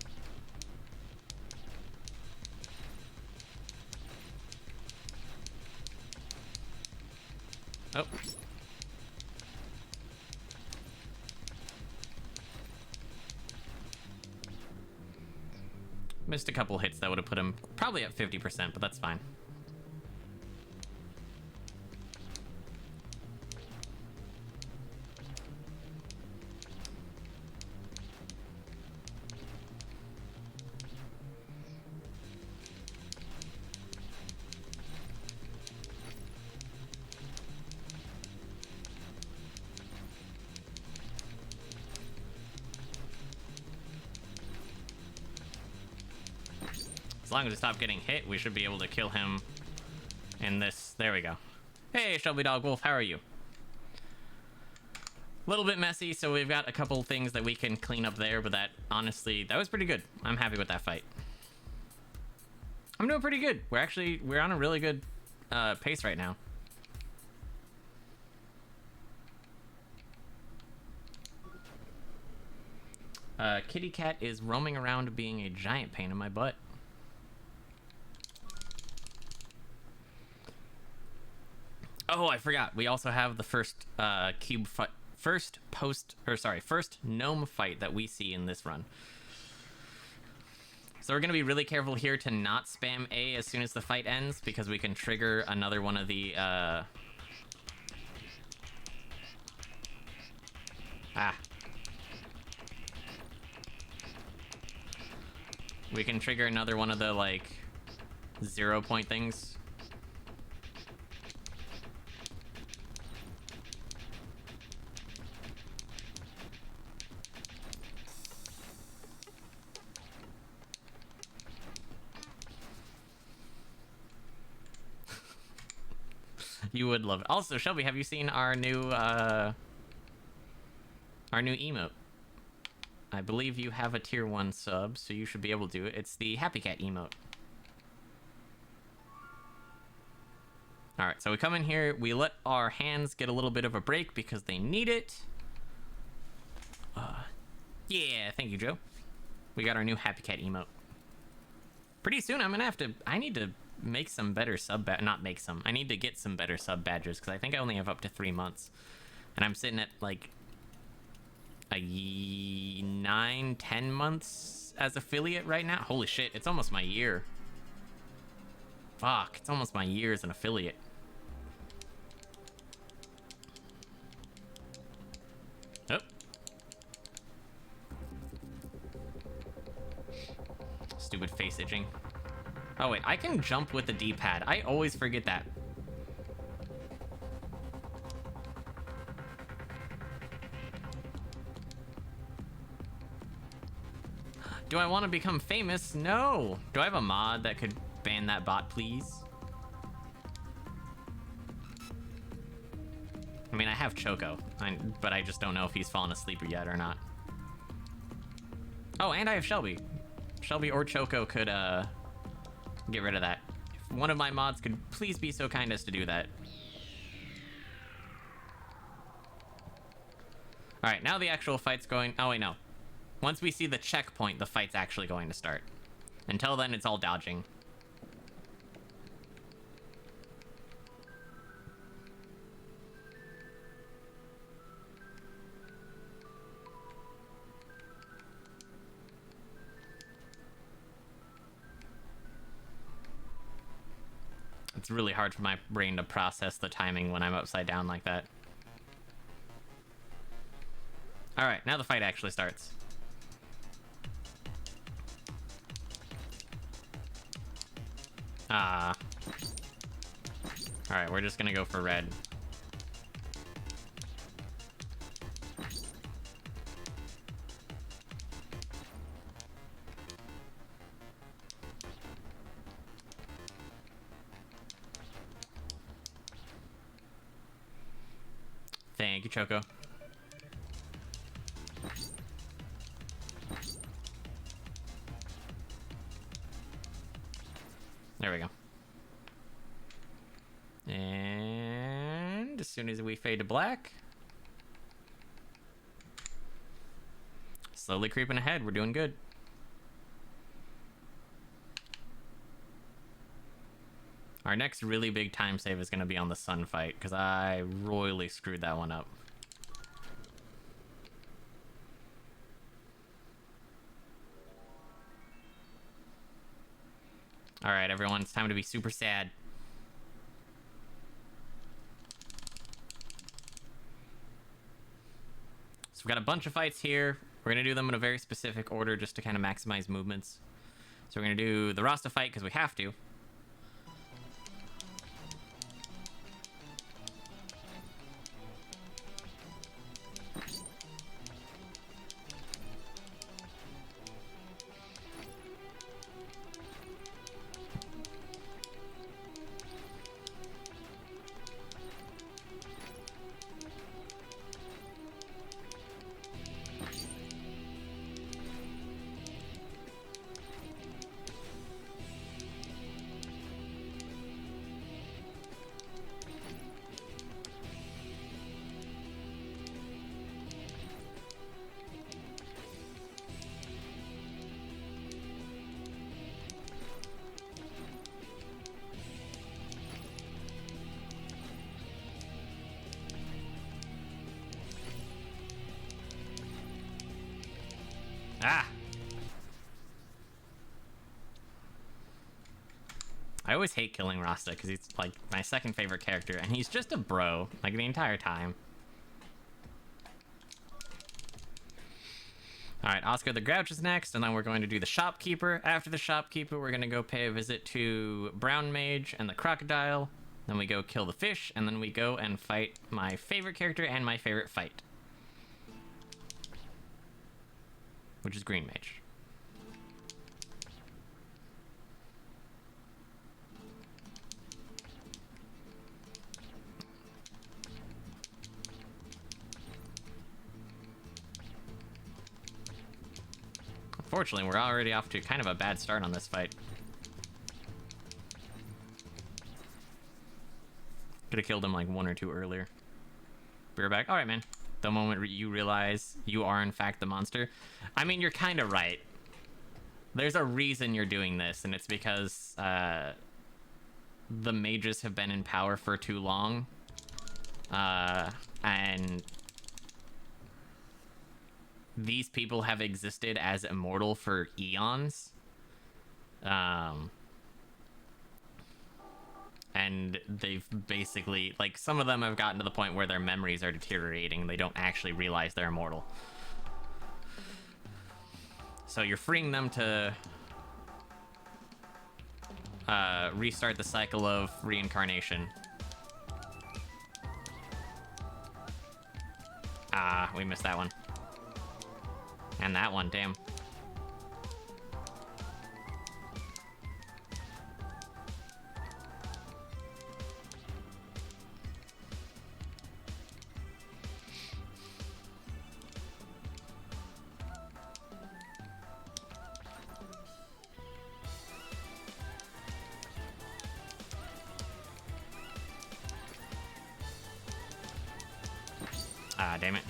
Oh. Missed a couple hits that would have put him probably at 50%, but that's fine. As long as we stop getting hit, we should be able to kill him in this. There we go. Hey, Shelby Dog Wolf, how are you? A little bit messy, so we've got a couple things that we can clean up there, but that, honestly, that was pretty good. I'm happy with that fight. I'm doing pretty good. We're on a really good pace right now. Kitty Cat is roaming around being a giant pain in my butt. Oh, I forgot. We also have the first first gnome fight that we see in this run. So we're going to be really careful here to not spam A as soon as the fight ends, because we can trigger another one of the we can trigger another one of the, like, 0 point things. You would love it. Also, Shelby, have you seen our new emote? I believe you have a tier 1 sub, so you should be able to do it. It's the Happy Cat emote. Alright, so we come in here, we let our hands get a little bit of a break because they need it. Yeah, thank you, Joe. We got our new Happy Cat emote. Pretty soon I'm gonna have to... I need to make some better sub... Not make some. I need to get some better sub badges, because I think I only have up to 3 months. And I'm sitting at, like... 9-10 months as affiliate right now. Holy shit, it's almost my year. Fuck, it's almost my year as an affiliate. Oh. Stupid face itching. Oh wait, I can jump with the D-pad. I always forget that. Do I want to become famous? No. Do I have a mod that could ban that bot, please? I mean, I have Choco, but I just don't know if he's fallen asleep yet or not. Oh, and I have Shelby. Shelby or Choco could get rid of that. If one of my mods could please be so kind as to do that. Alright, now the actual fight's going... Oh, wait, no. Once we see the checkpoint, the fight's actually going to start. Until then, it's all dodging. It's really hard for my brain to process the timing when I'm upside down like that. Alright, now the fight actually starts. Alright, we're just gonna go for red. Thank you, Choco. There we go. And as soon as we fade to black, slowly creeping ahead, we're doing good. Our next really big time save is going to be on the sun fight, because I royally screwed that one up. Alright, everyone, it's time to be super sad. So we've got a bunch of fights here. We're going to do them in a very specific order just to kind of maximize movements. So we're going to do the Rasta fight because we have to. Ah! I always hate killing Rasta because he's like my second favorite character and he's just a bro like the entire time. Alright, Oscar the Grouch is next, and then we're going to do the Shopkeeper. After the Shopkeeper, we're going to go pay a visit to Brown Mage and the Crocodile. Then we go kill the fish, and then we go and fight my favorite character and my favorite fight, which is Green Mage. Unfortunately, we're already off to kind of a bad start on this fight. Could have killed him like 1 or 2 earlier. We're back. Alright, man. The moment you realize you are in fact the monster. I mean, you're kind of right. There's a reason you're doing this, and it's because the mages have been in power for too long. And these people have existed as immortal for eons. And they've basically, like, some of them have gotten to the point where their memories are deteriorating. They don't actually realize they're immortal. So you're freeing them to restart the cycle of reincarnation. Ah, we missed that one. And that one, damn. Ah, damn it.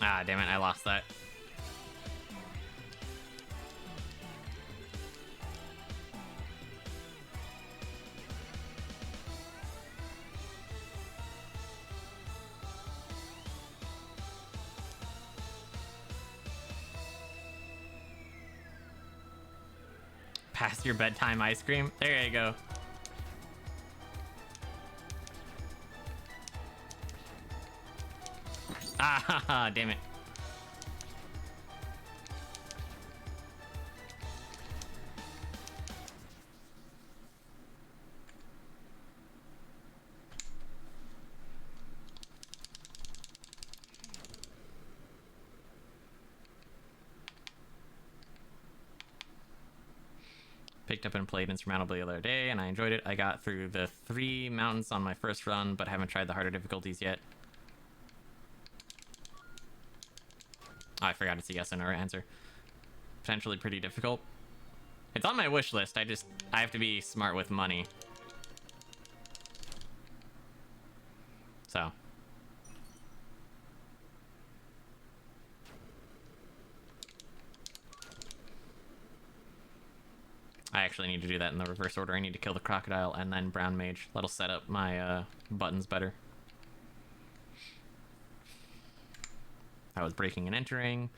Ah, damn it, I lost that. Past your bedtime ice cream? There you go. Ah, damn it. Picked up and played Insurmountable the other day, and I enjoyed it. I got through the 3 mountains on my first run, but haven't tried the harder difficulties yet. Oh, I forgot it's a yes and no answer. Potentially pretty difficult. It's on my wish list. I have to be smart with money. So. I actually need to do that in the reverse order. I need to kill the crocodile and then brown mage. That'll set up my buttons better. I was breaking and entering.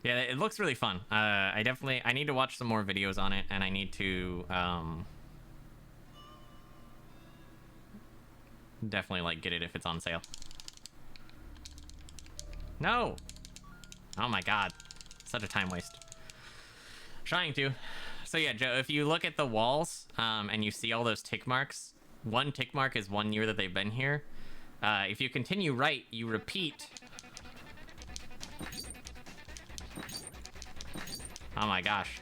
Yeah, it looks really fun. I need to watch some more videos on it, and I need to definitely like get it if it's on sale. No! Oh my god. Such a time waste. Trying to. So yeah, Joe, if you look at the walls and you see all those tick marks, one tick mark is 1 year that they've been here. If you continue right, you repeat. Oh my gosh.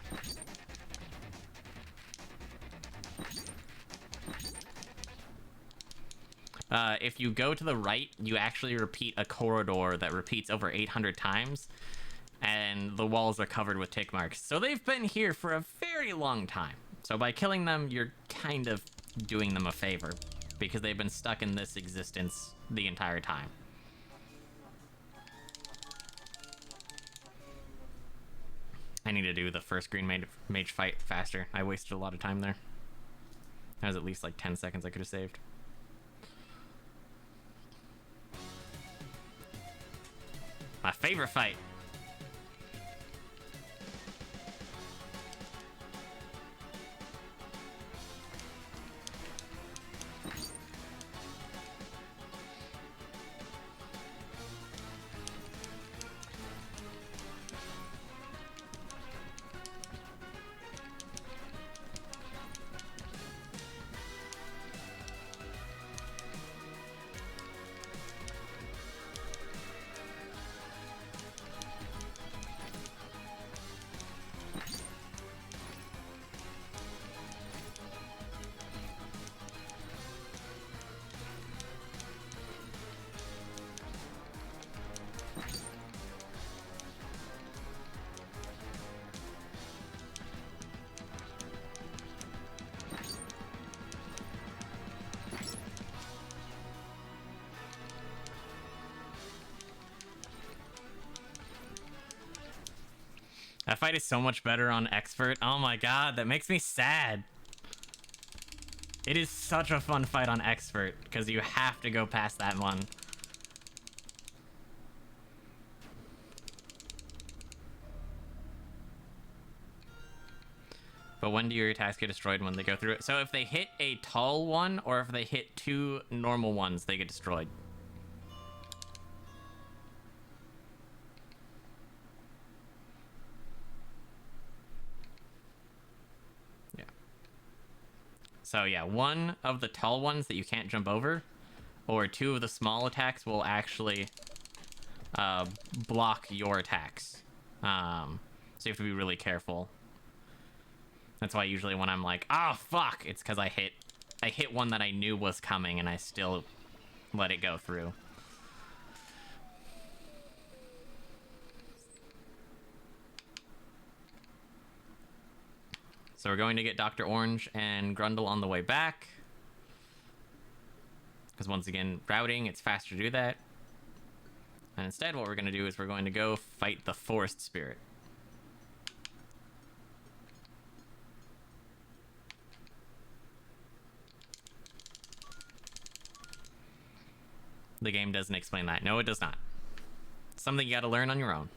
If you go to the right, you actually repeat a corridor that repeats over 800 times, and the walls are covered with tick marks. So they've been here for a very long time. So by killing them, you're kind of doing them a favor, because they've been stuck in this existence the entire time. I need to do the first green mage fight faster. I wasted a lot of time there. That was at least like 10 seconds I could have saved. My favorite fight. That fight is so much better on expert. Oh my god, that makes me sad. It is such a fun fight on expert, because you have to go past that one. But when do your attacks get destroyed? When they go through it? So if they hit a tall one, or if they hit 2 normal ones, they get destroyed. So yeah, 1 of the tall ones that you can't jump over, or 2 of the small attacks will actually block your attacks. So you have to be really careful. That's why usually when I'm like, oh fuck, it's because I hit one that I knew was coming and I still let it go through. So we're going to get Dr. Orange and Grundle on the way back. Because once again, routing, it's faster to do that. And instead, what we're going to do is we're going to go fight the Forest Spirit. The game doesn't explain that. No, it does not. It's something you got to learn on your own.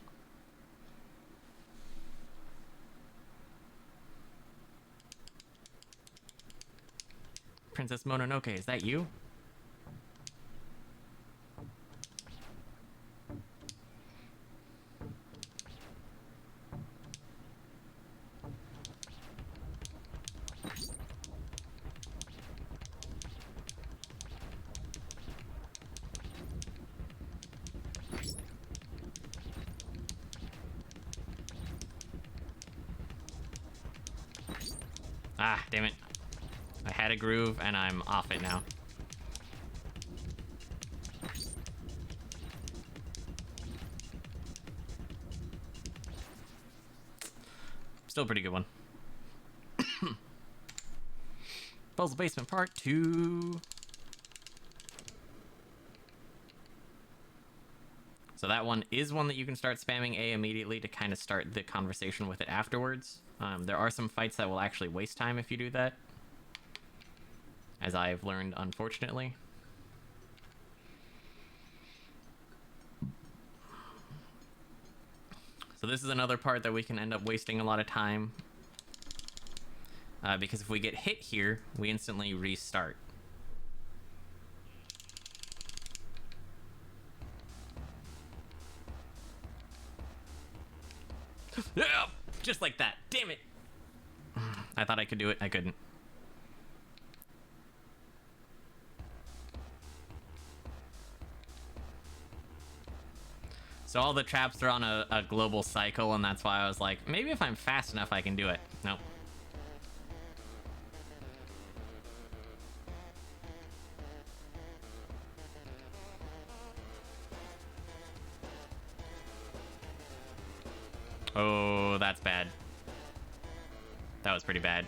Princess Mononoke, is that you? Ah, damn it. I had a groove and I'm off it now. Still a pretty good one. Puzzle Basement Part 2. So that one is one that you can start spamming A immediately to kind of start the conversation with it afterwards. There are some fights that will actually waste time if you do that, as I've learned, unfortunately. So this is another part that we can end up wasting a lot of time, because if we get hit here, we instantly restart. Yeah, just like that. Damn it. I thought I could do it. I couldn't. So all the traps are on a global cycle, and that's why I was like, maybe if I'm fast enough, I can do it. Nope. Oh, that's bad. That was pretty bad.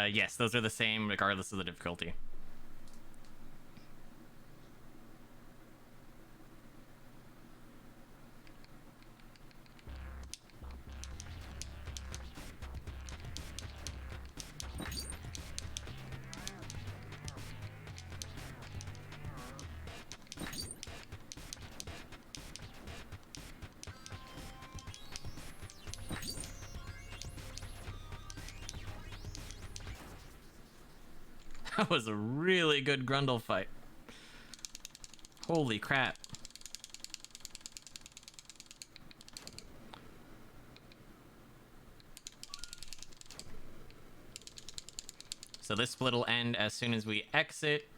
Yes, those are the same regardless of the difficulty. That was a really good Grundle fight. Holy crap. So this split will end as soon as we exit.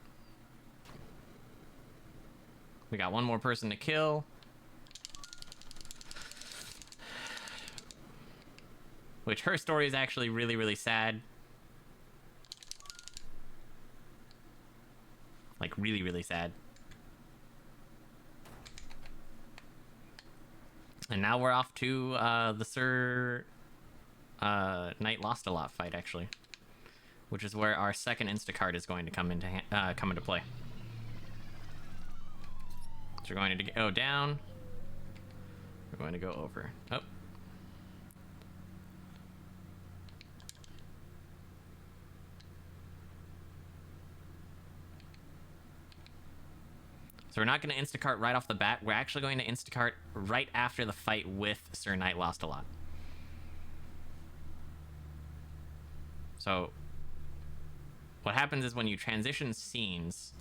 We got one more person to kill. Which her story is actually really, really sad. Like, really, really sad. And now we're off to the Sir Knight Lost a Lot fight, actually. Which is where our second Instacart is going to come into play. So we're going to go down. We're going to go over. Oh. So we're not going to Instacart right off the bat. We're actually going to Instacart right after the fight with Sir Knight Lost a Lot. So what happens is when you transition scenes,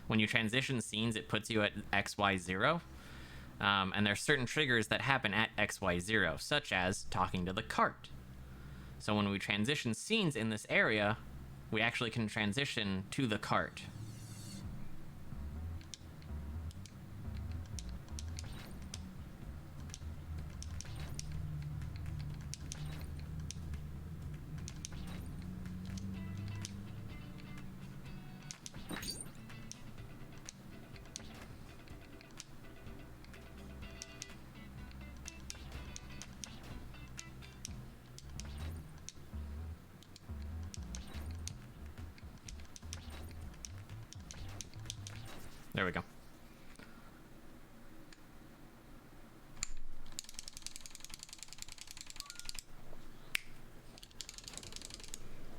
When you transition scenes, it puts you at XY0. And there's certain triggers that happen at XY0, such as talking to the cart. So when we transition scenes in this area, we actually can transition to the cart. There we go.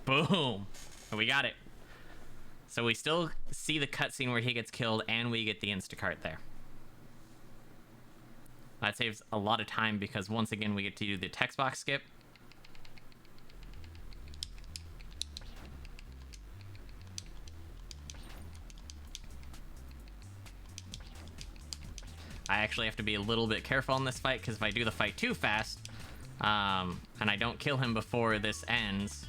Boom. We got it. So we still see the cutscene where he gets killed, and we get the Instacart there. That saves a lot of time because once again we get to do the text box skip. I actually have to be a little bit careful in this fight, because if I do the fight too fast, and I don't kill him before this ends,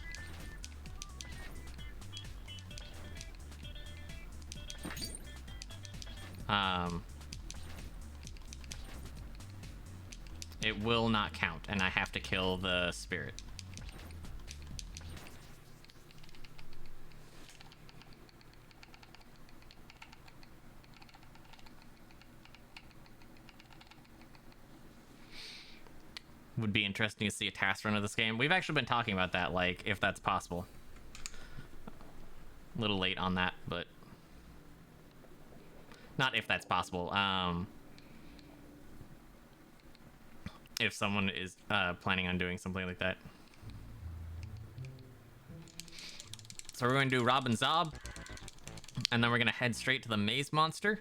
it will not count, and I have to kill the spirit. Would be interesting to see a task run of this game. We've actually been talking about that, like, if that's possible. A little late on that, but... Not if that's possible. If someone is planning on doing something like that. So we're going to do Rob and Zob. And then we're going to head straight to the Maze Monster.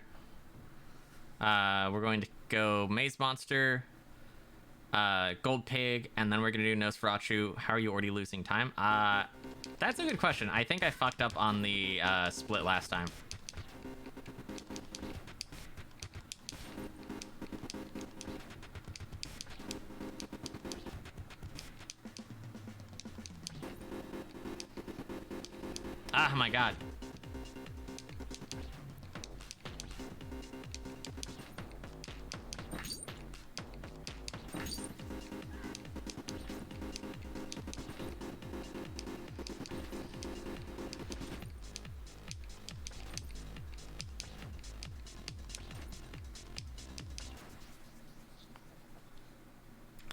We're going to go Maze Monster... Gold Pig, and then we're gonna do Nosferatu. How are you already losing time? That's a good question. I think I fucked up on the split last time. Ah, my god.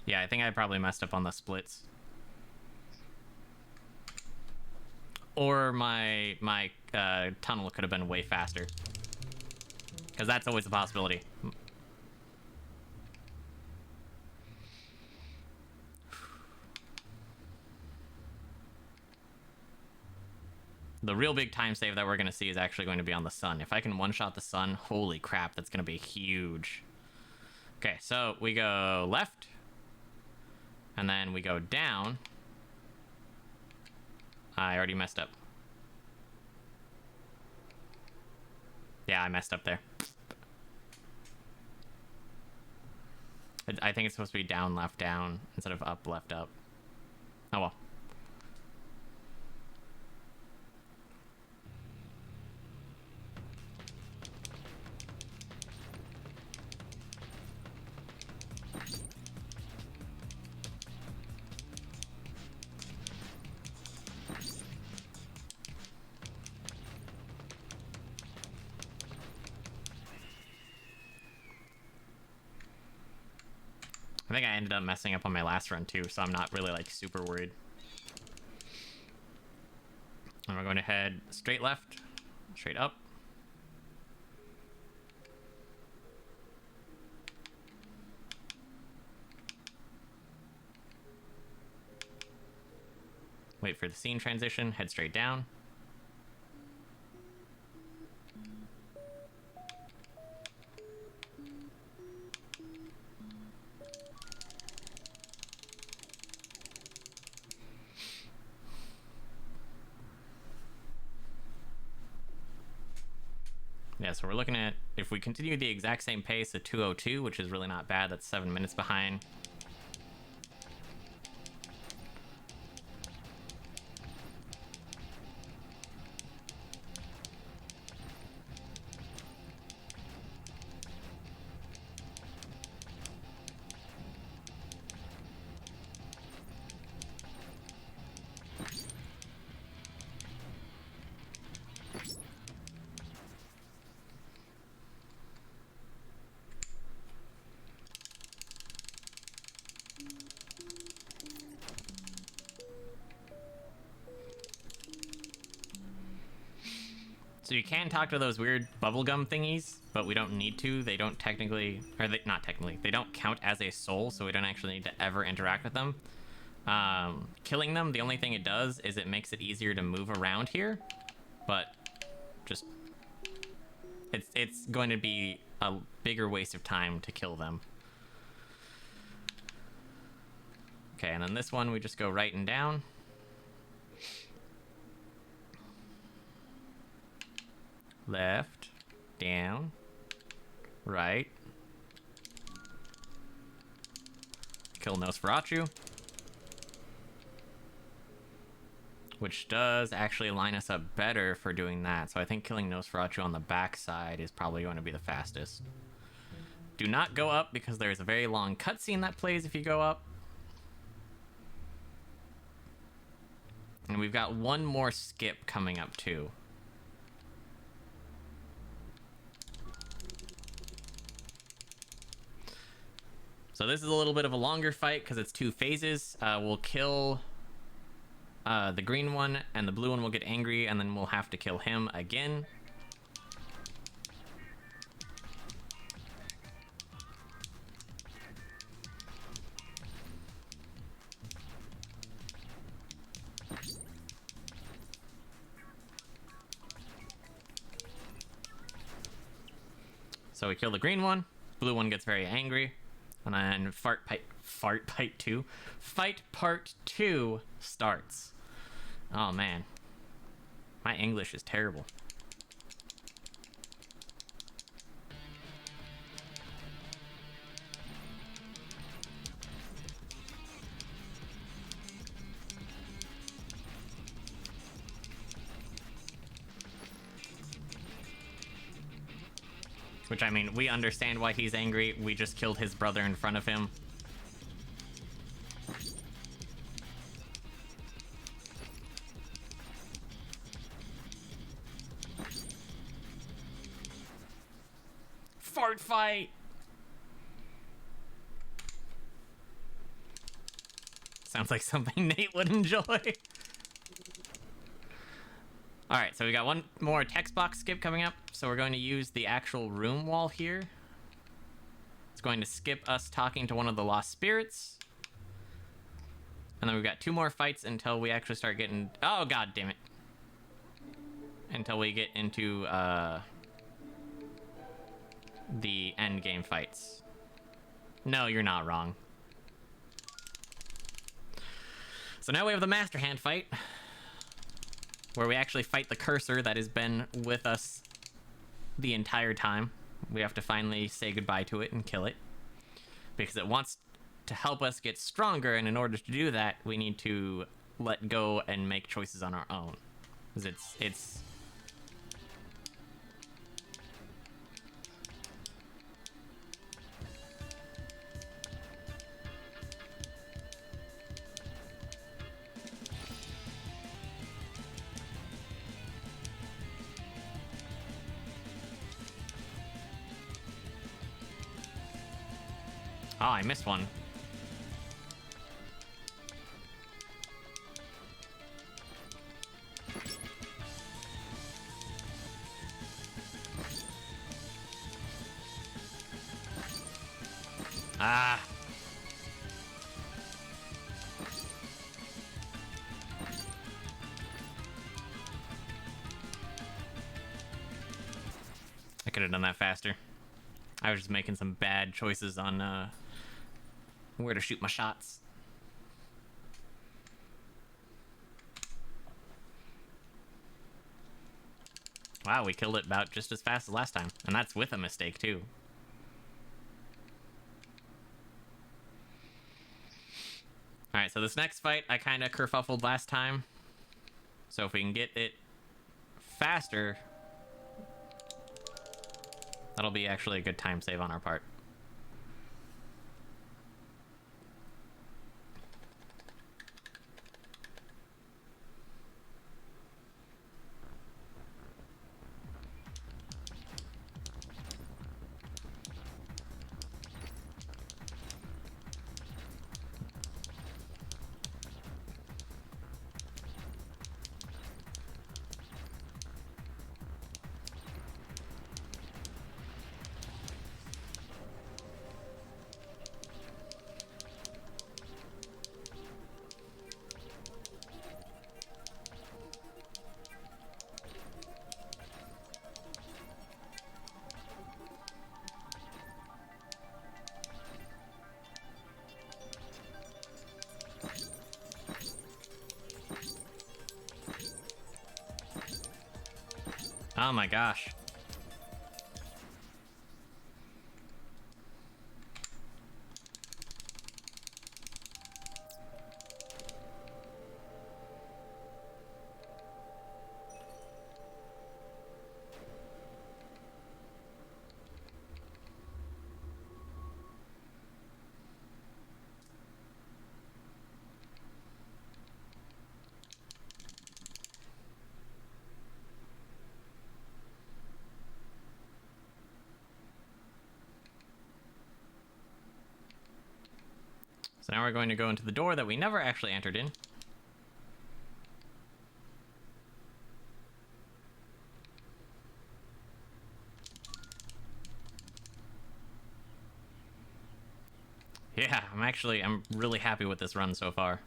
Yeah, I think I probably messed up on the splits. Or my tunnel could have been way faster. Because that's always a possibility. The real big time save that we're going to see is actually going to be on the sun. If I can one-shot the sun, holy crap, that's going to be huge. Okay, so we go left. And then we go down. I already messed up. Yeah, I messed up there. I think it's supposed to be down, left, down, instead of up, left, up. Oh well. I think I ended up messing up on my last run too, so I'm not really like super worried. And we're going to head straight left, straight up. Wait for the scene transition, head straight down. Yeah, so we're looking at, if we continue the exact same pace at 2:02, which is really not bad, that's 7 minutes behind. So you can talk to those weird bubblegum thingies, but we don't need to. They don't technically, or they, not technically, they don't count as a soul, so we don't actually need to ever interact with them. Killing them, the only thing it does is it makes it easier to move around here, but just, it's going to be a bigger waste of time to kill them. Okay, and then this one, we just go right and down. Left, down, right. Kill Nosferatu. Which does actually line us up better for doing that. So I think killing Nosferatu on the backside is probably going to be the fastest. Do not go up because there's a very long cutscene that plays if you go up. And we've got one more skip coming up too. So this is a little bit of a longer fight because it's 2 phases. We'll kill the green one, and the blue one will get angry, and then we'll have to kill him again. So we kill the green one, blue one gets very angry. And then Fight Part 2 starts. Oh man. My English is terrible. Which, I mean, we understand why he's angry. We just killed his brother in front of him. Fart fight! Sounds like something Nate would enjoy. Alright, so we got one more text box skip coming up. So we're going to use the actual room wall here. It's going to skip us talking to one of the lost spirits. And then we've got 2 more fights until we actually start getting... Oh, god damn it. Until we get into the end game fights. No, you're not wrong. So now we have the Master Hand fight, where we actually fight the cursor that has been with us the entire time. We have to finally say goodbye to it and kill it, because it wants to help us get stronger, and in order to do that, we need to let go and make choices on our own. Because it's... Oh, I missed one. Ah. I could have done that faster. I was just making some bad choices on where to shoot my shots. Wow, we killed it about just as fast as last time. And that's with a mistake, too. Alright, so this next fight, I kind of kerfuffled last time. So if we can get it faster, that'll be actually a good time save on our part. Oh my gosh. So now we're going to go into the door that we never actually entered in. Yeah, I'm really happy with this run so far.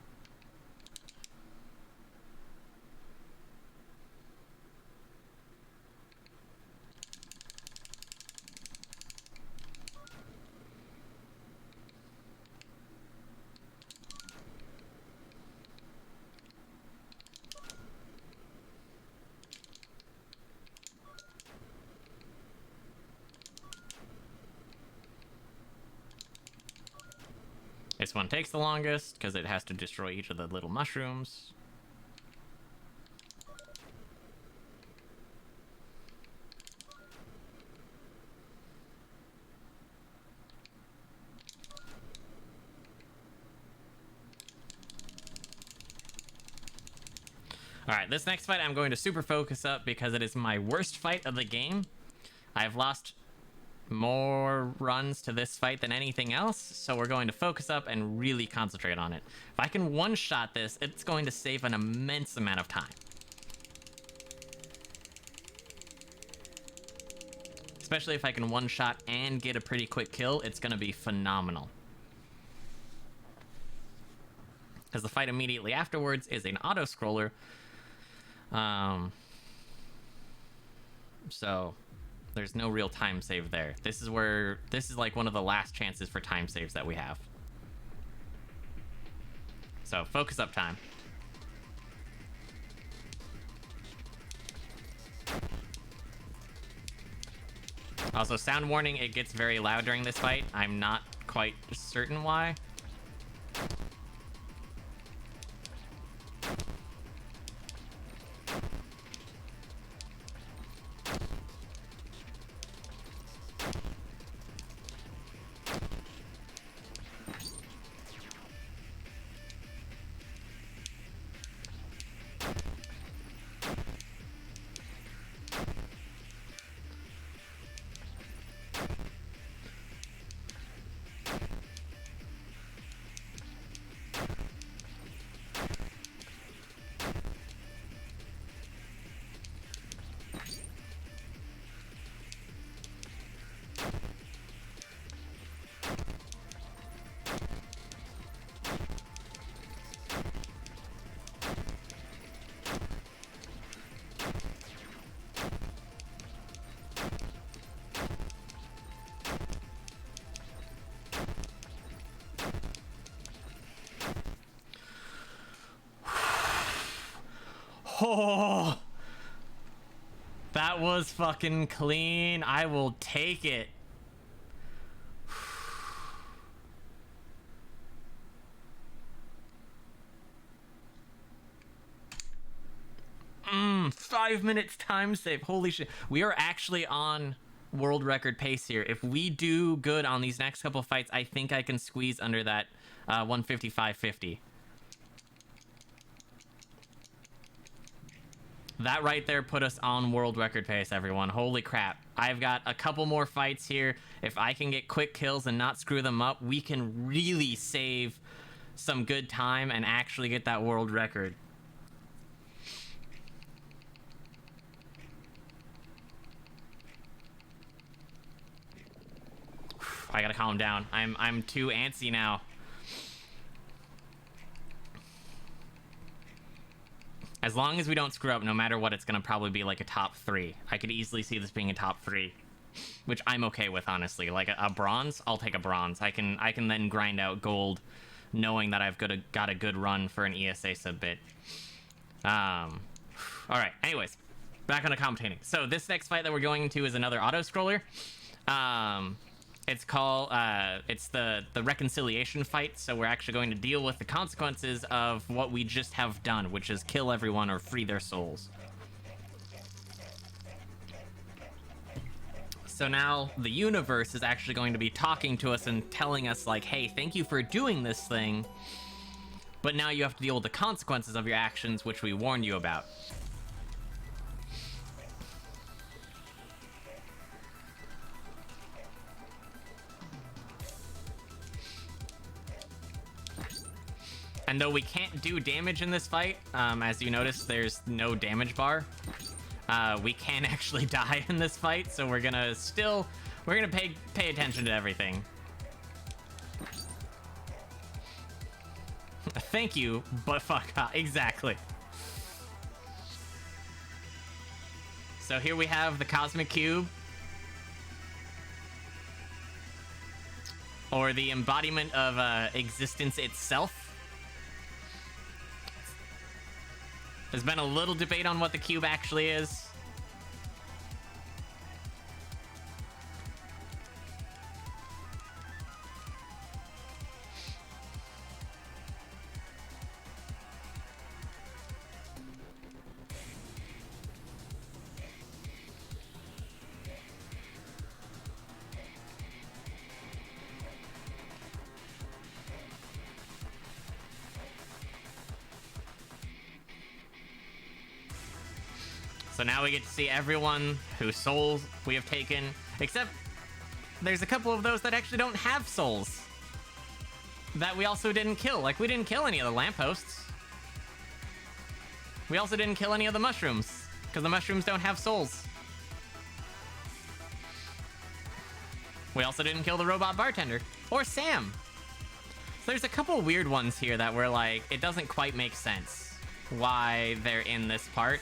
This one takes the longest because it has to destroy each of the little mushrooms. Alright, this next fight I'm going to super focus up because it is my worst fight of the game. I've lost more runs to this fight than anything else, so we're going to focus up and really concentrate on it. If I can one-shot this, it's going to save an immense amount of time. Especially if I can one-shot and get a pretty quick kill, it's going to be phenomenal. Because the fight immediately afterwards is an auto-scroller. So there's no real time save there. This is like one of the last chances for time saves that we have. So focus up time. Also, sound warning, it gets very loud during this fight. I'm not quite certain why. Oh, that That was fucking clean. I will take it. 5 minutes time save. Holy shit. We are actually on world record pace here. If we do good on these next couple fights, I think I can squeeze under that 155.50. That right there put us on world record pace, everyone. Holy crap. I've got a couple more fights here. If I can get quick kills and not screw them up, we can really save some good time and actually get that world record. I gotta calm down. I'm too antsy now. As long as we don't screw up, no matter what, it's gonna probably be like a top 3. I could easily see this being a top 3, which I'm okay with, honestly. Like a bronze, I'll take a bronze. I can then grind out gold, knowing that I've got a good run for an ESA sub-bit. All right. Anyways, back on the commentating. So this next fight that we're going into is another auto scroller. It's called it's the reconciliation fight. So we're actually going to deal with the consequences of what we just have done, which is kill everyone or free their souls. So now the universe is actually going to be talking to us and telling us like, hey, thank you for doing this thing, but now you have to deal with the consequences of your actions, which we warned you about. And though we can't do damage in this fight, as you notice, there's no damage bar. We can actually die in this fight, so we're gonna pay attention to everything. Thank you, but fuck off. Exactly. So here we have the Cosmic Cube, or the embodiment of existence itself. There's been a little debate on what the cube actually is. So now we get to see everyone whose souls we have taken, except there's a couple of those that actually don't have souls that we also didn't kill. Like, we didn't kill any of the lampposts. We also didn't kill any of the mushrooms, because the mushrooms don't have souls. We also didn't kill the robot bartender, or Sam. So there's a couple weird ones here that were like, it doesn't quite make sense why they're in this part.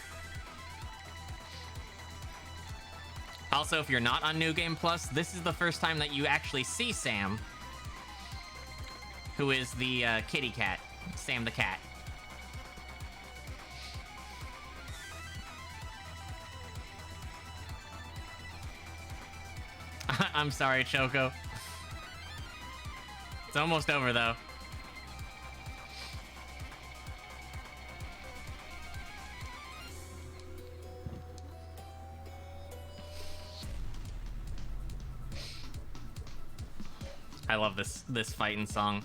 Also, if you're not on New Game Plus, this is the first time that you actually see Sam, who is the kitty cat, Sam the cat. I'm sorry, Choco. It's almost over, though. I love this fighting song.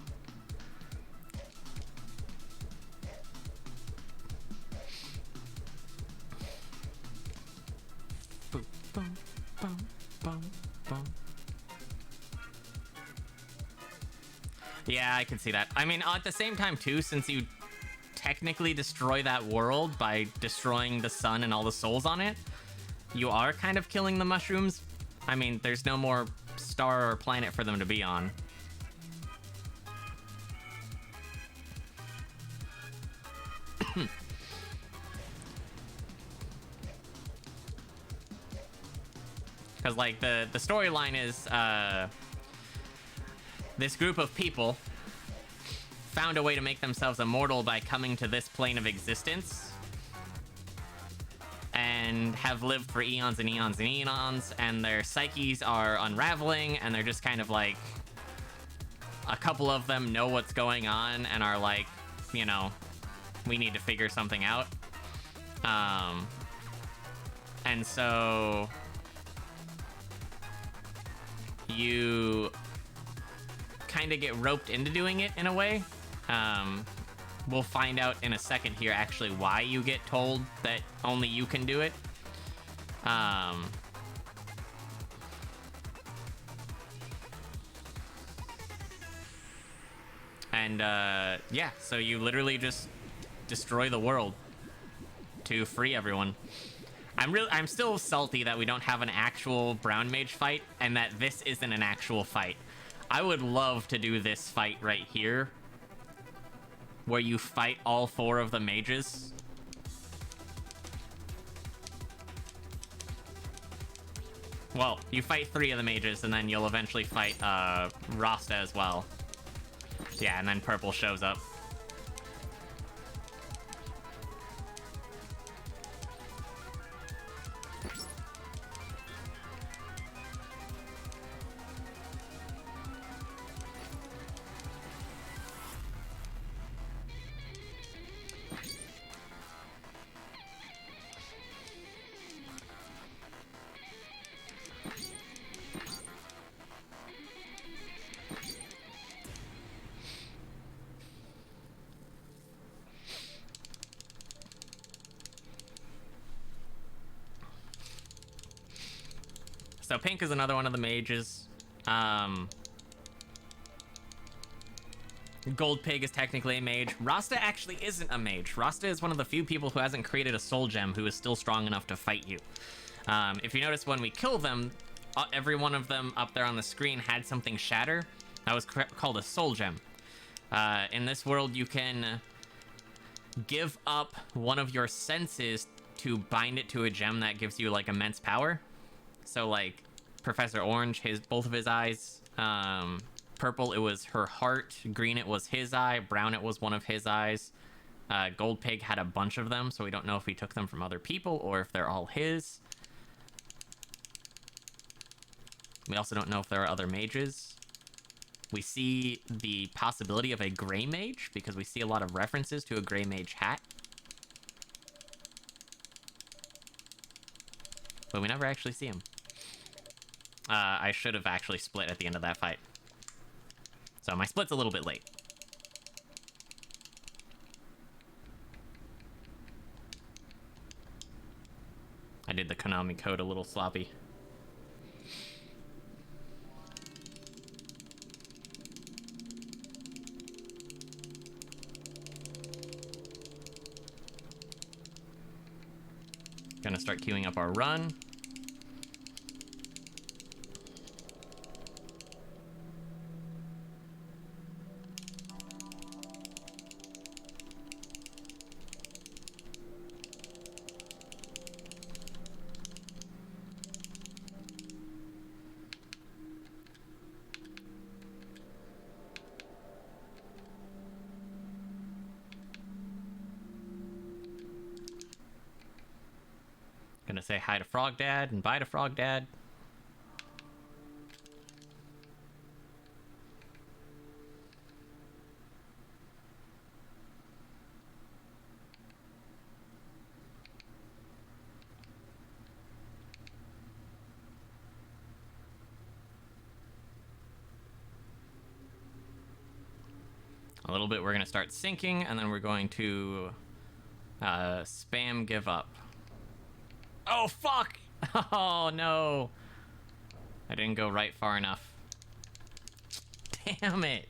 Boom, boom, boom, boom, boom. Yeah, I can see that. I mean, at the same time, too, since you technically destroy that world by destroying the sun and all the souls on it, you are kind of killing the mushrooms. I mean, there's no more star or planet for them to be on. Because, like, the storyline is, this group of people found a way to make themselves immortal by coming to this plane of existence. And and have lived for eons and eons and eons, and their psyches are unraveling, and they're just kind of like, a couple of them know what's going on and are like, you know, we need to figure something out. And so you kind of get roped into doing it in a way. We'll find out in a second here actually why you get told that only you can do it. Yeah, so you literally just destroy the world to free everyone. I'm still salty that we don't have an actual brown mage fight and that this isn't an actual fight. I would love to do this fight right here, where you fight all 4 of the mages. Well, you fight 3 of the mages, and then you'll eventually fight Rasta as well. Yeah, and then purple shows up. So pink is another one of the mages. Gold pig is technically a mage. Rasta actually isn't a mage. Rasta is one of the few people who hasn't created a soul gem who is still strong enough to fight you. If you notice, when we kill them, every one of them up there on the screen had something shatter. That was called a soul gem. In this world, you can give up one of your senses to bind it to a gem that gives you like immense power. So like Professor Orange, both of his eyes. Purple, it was her heart. Green, it was his eye. Brown, it was one of his eyes. Gold pig had a bunch of them, so we don't know if he took them from other people or if they're all his. We also don't know if there are other mages. We see the possibility of a gray mage because we see a lot of references to a gray mage hat. But we never actually see him. I should have actually split at the end of that fight. So my split's a little bit late. I did the Konami code a little sloppy. Gonna start queuing up our run. Gonna say hi to Frog Dad and bye to Frog Dad. A little bit, we're gonna start sinking, and then we're going to spam give up. Oh, fuck! Oh, no. I didn't go right far enough. Damn it.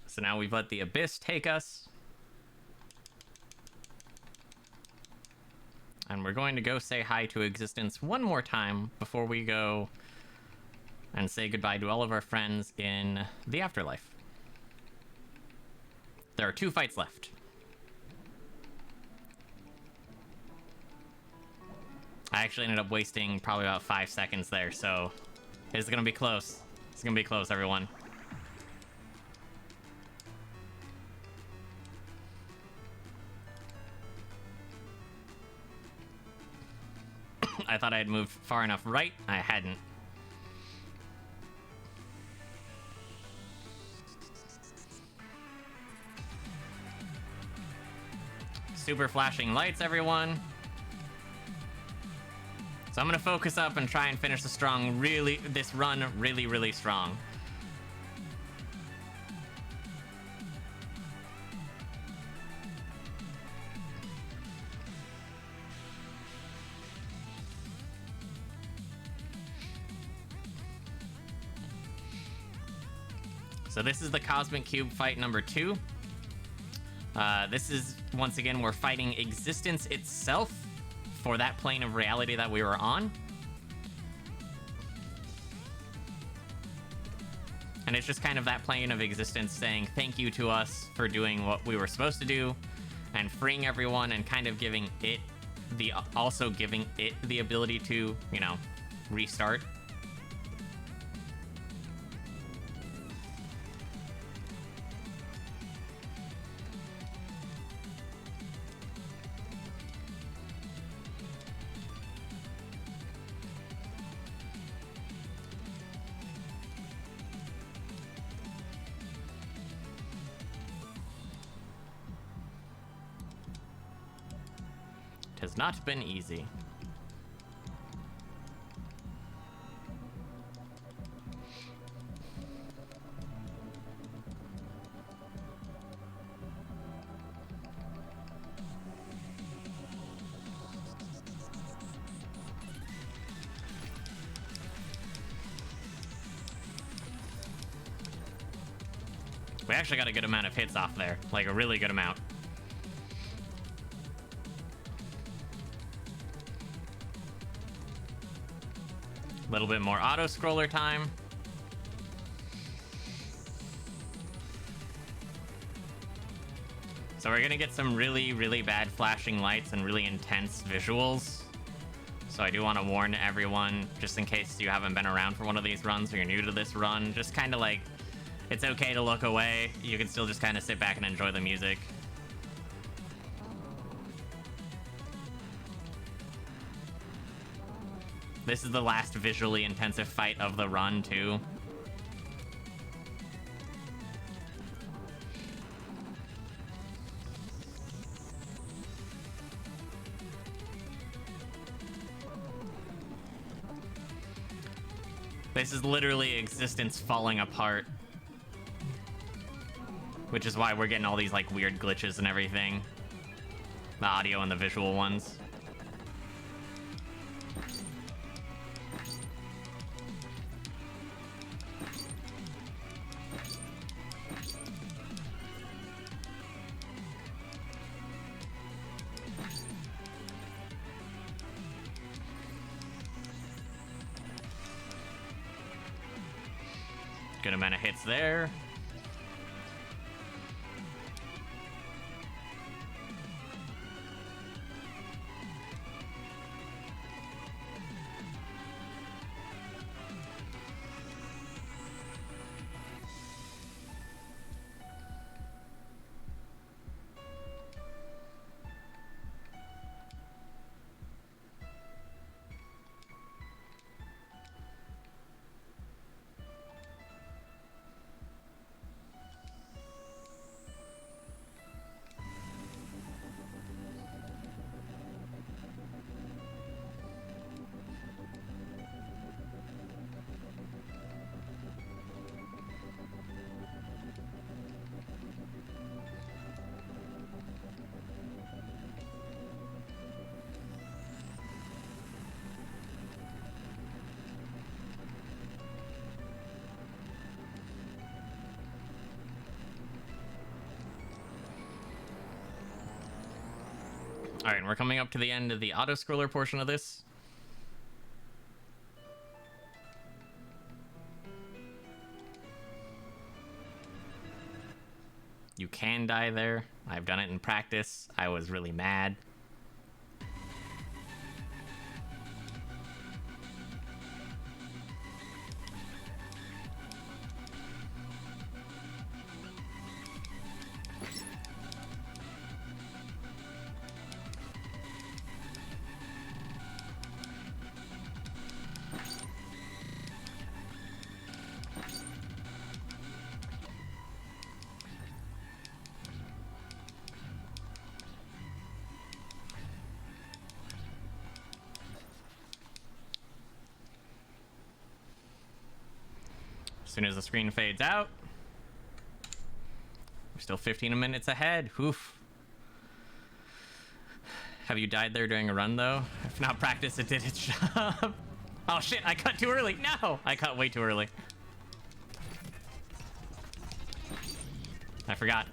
So now we've let the Abyss take us. And we're going to go say hi to existence one more time before we go and say goodbye to all of our friends in the afterlife. There are 2 fights left. I actually ended up wasting probably about 5 seconds there, so it's gonna be close. It's gonna be close, everyone. I thought I had moved far enough right. I hadn't. Super flashing lights, everyone. So I'm gonna focus up and try and finish this run really strong. So this is the Cosmic Cube fight number 2. This is, once again, we're fighting existence itself for that plane of reality that we were on. And it's just kind of that plane of existence saying thank you to us for doing what we were supposed to do and freeing everyone and kind of giving it the ability to, you know, restart. It has not been easy. We actually got a good amount of hits off there, like a really good amount. A little bit more auto-scroller time. So we're gonna get some really bad flashing lights and really intense visuals. So I do want to warn everyone, just in case you haven't been around for one of these runs or you're new to this run, just kind of like, it's okay to look away. You can still just kind of sit back and enjoy the music. This is the last visually intensive fight of the run, too. This is literally existence falling apart. Which is why we're getting all these, like, weird glitches and everything. The audio and the visual ones. Good amount of hits there. All right, we're coming up to the end of the auto-scroller portion of this. You can die there. I've done it in practice. I was really mad. As soon as the screen fades out, we're still 15 minutes ahead. Oof. Have you died there during a run, though? If not practice, it did its job. Oh, shit, I cut too early. No, I cut way too early. I forgot.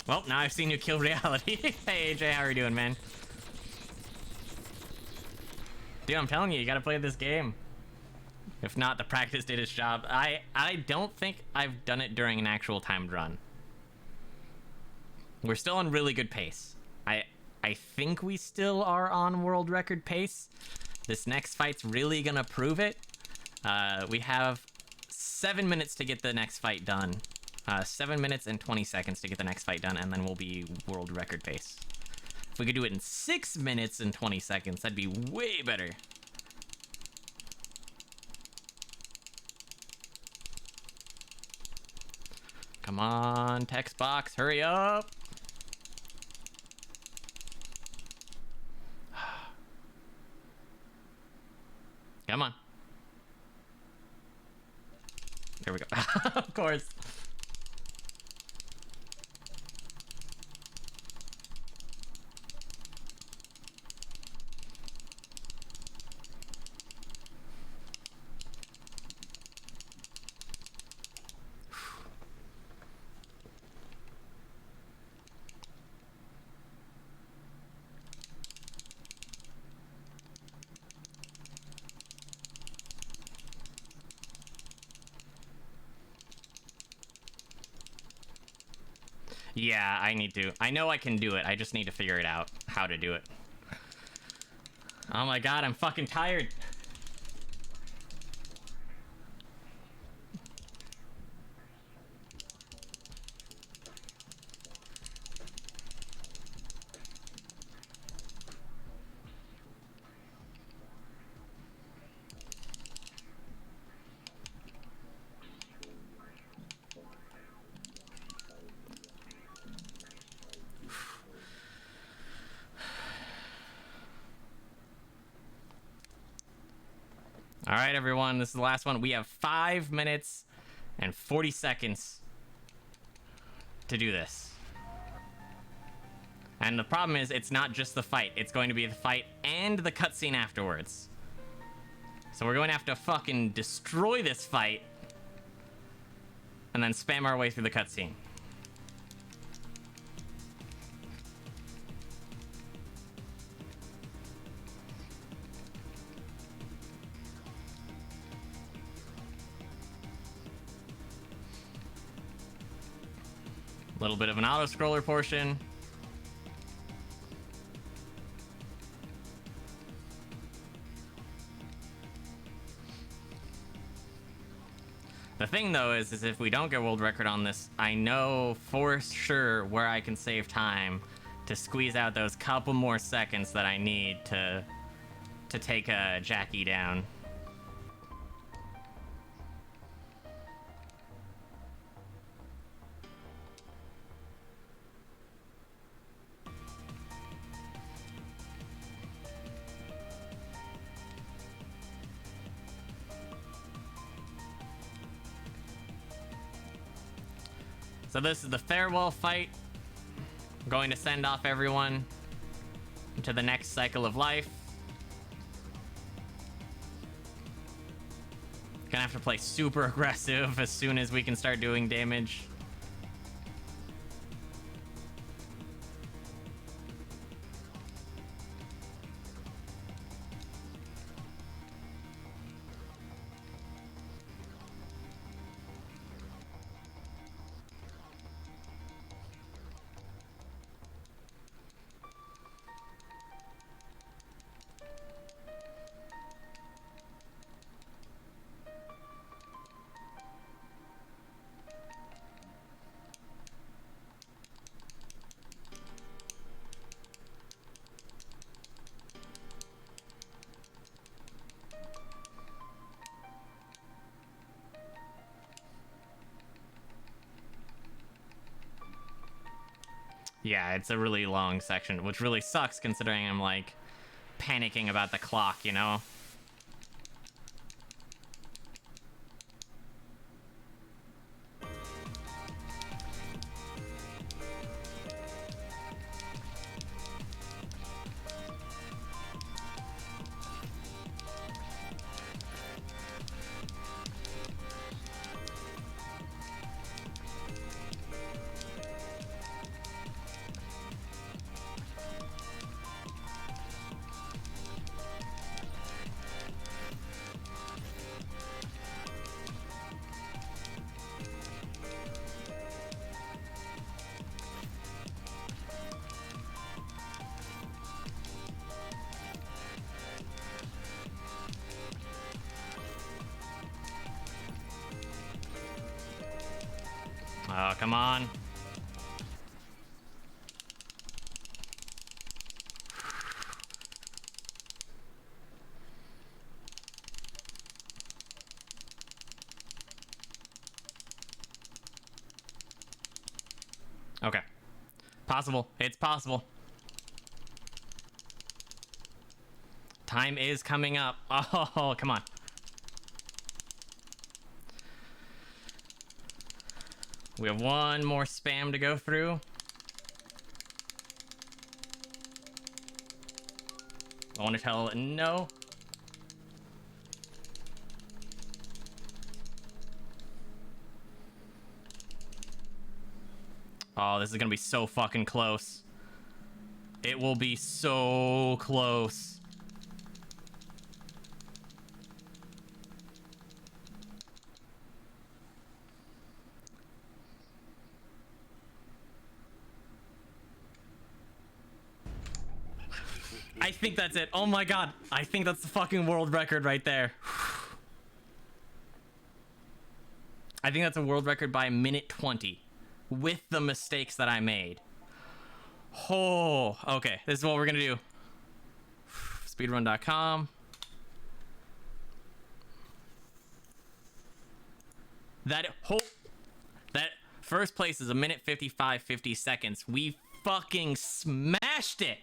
Well, now I've seen you kill reality. Hey, AJ, how are you doing, man? Dude, I'm telling you, you gotta play this game. If not, the practice did its job. I don't think I've done it during an actual timed run. We're still on really good pace. I think we still are on world record pace. This next fight's really gonna prove it. We have 7 minutes to get the next fight done. 7 minutes and 20 seconds to get the next fight done, and then we'll be world record pace. If we could do it in 6 minutes and 20 seconds, that'd be way better. Come on, text box, hurry up. Come on. There we go. Of course. Yeah, I need to. I know I can do it. I just need to figure it out how to do it. Oh my god, I'm fucking tired. All right, everyone, this is the last one. We have 5 minutes and 40 seconds to do this. And the problem is, it's not just the fight. It's going to be the fight and the cutscene afterwards. So we're going to have to fucking destroy this fight and then spam our way through the cutscene. A little bit of an auto-scroller portion. The thing, though, is if we don't get world record on this, I know for sure where I can save time to squeeze out those couple more seconds that I need to take Jackie down. So this is the farewell fight. I'm going to send off everyone. into the next cycle of life. Gonna have to play super aggressive as soon as we can start doing damage. Yeah, it's a really long section, which really sucks considering I'm, like, panicking about the clock, you know? Oh, come on. Okay. Possible. It's possible. Time is coming up. Oh, come on. We have one more spam to go through. I want to tell it no. Oh, this is gonna be so fucking close. It will be so close. I think that's it. Oh my god. I think that's the fucking world record right there. I think that's a world record by a minute 20 with the mistakes that I made. Oh, okay. This is what we're gonna do. Speedrun.com. That first place is a minute 55, 50 seconds. We fucking smashed it.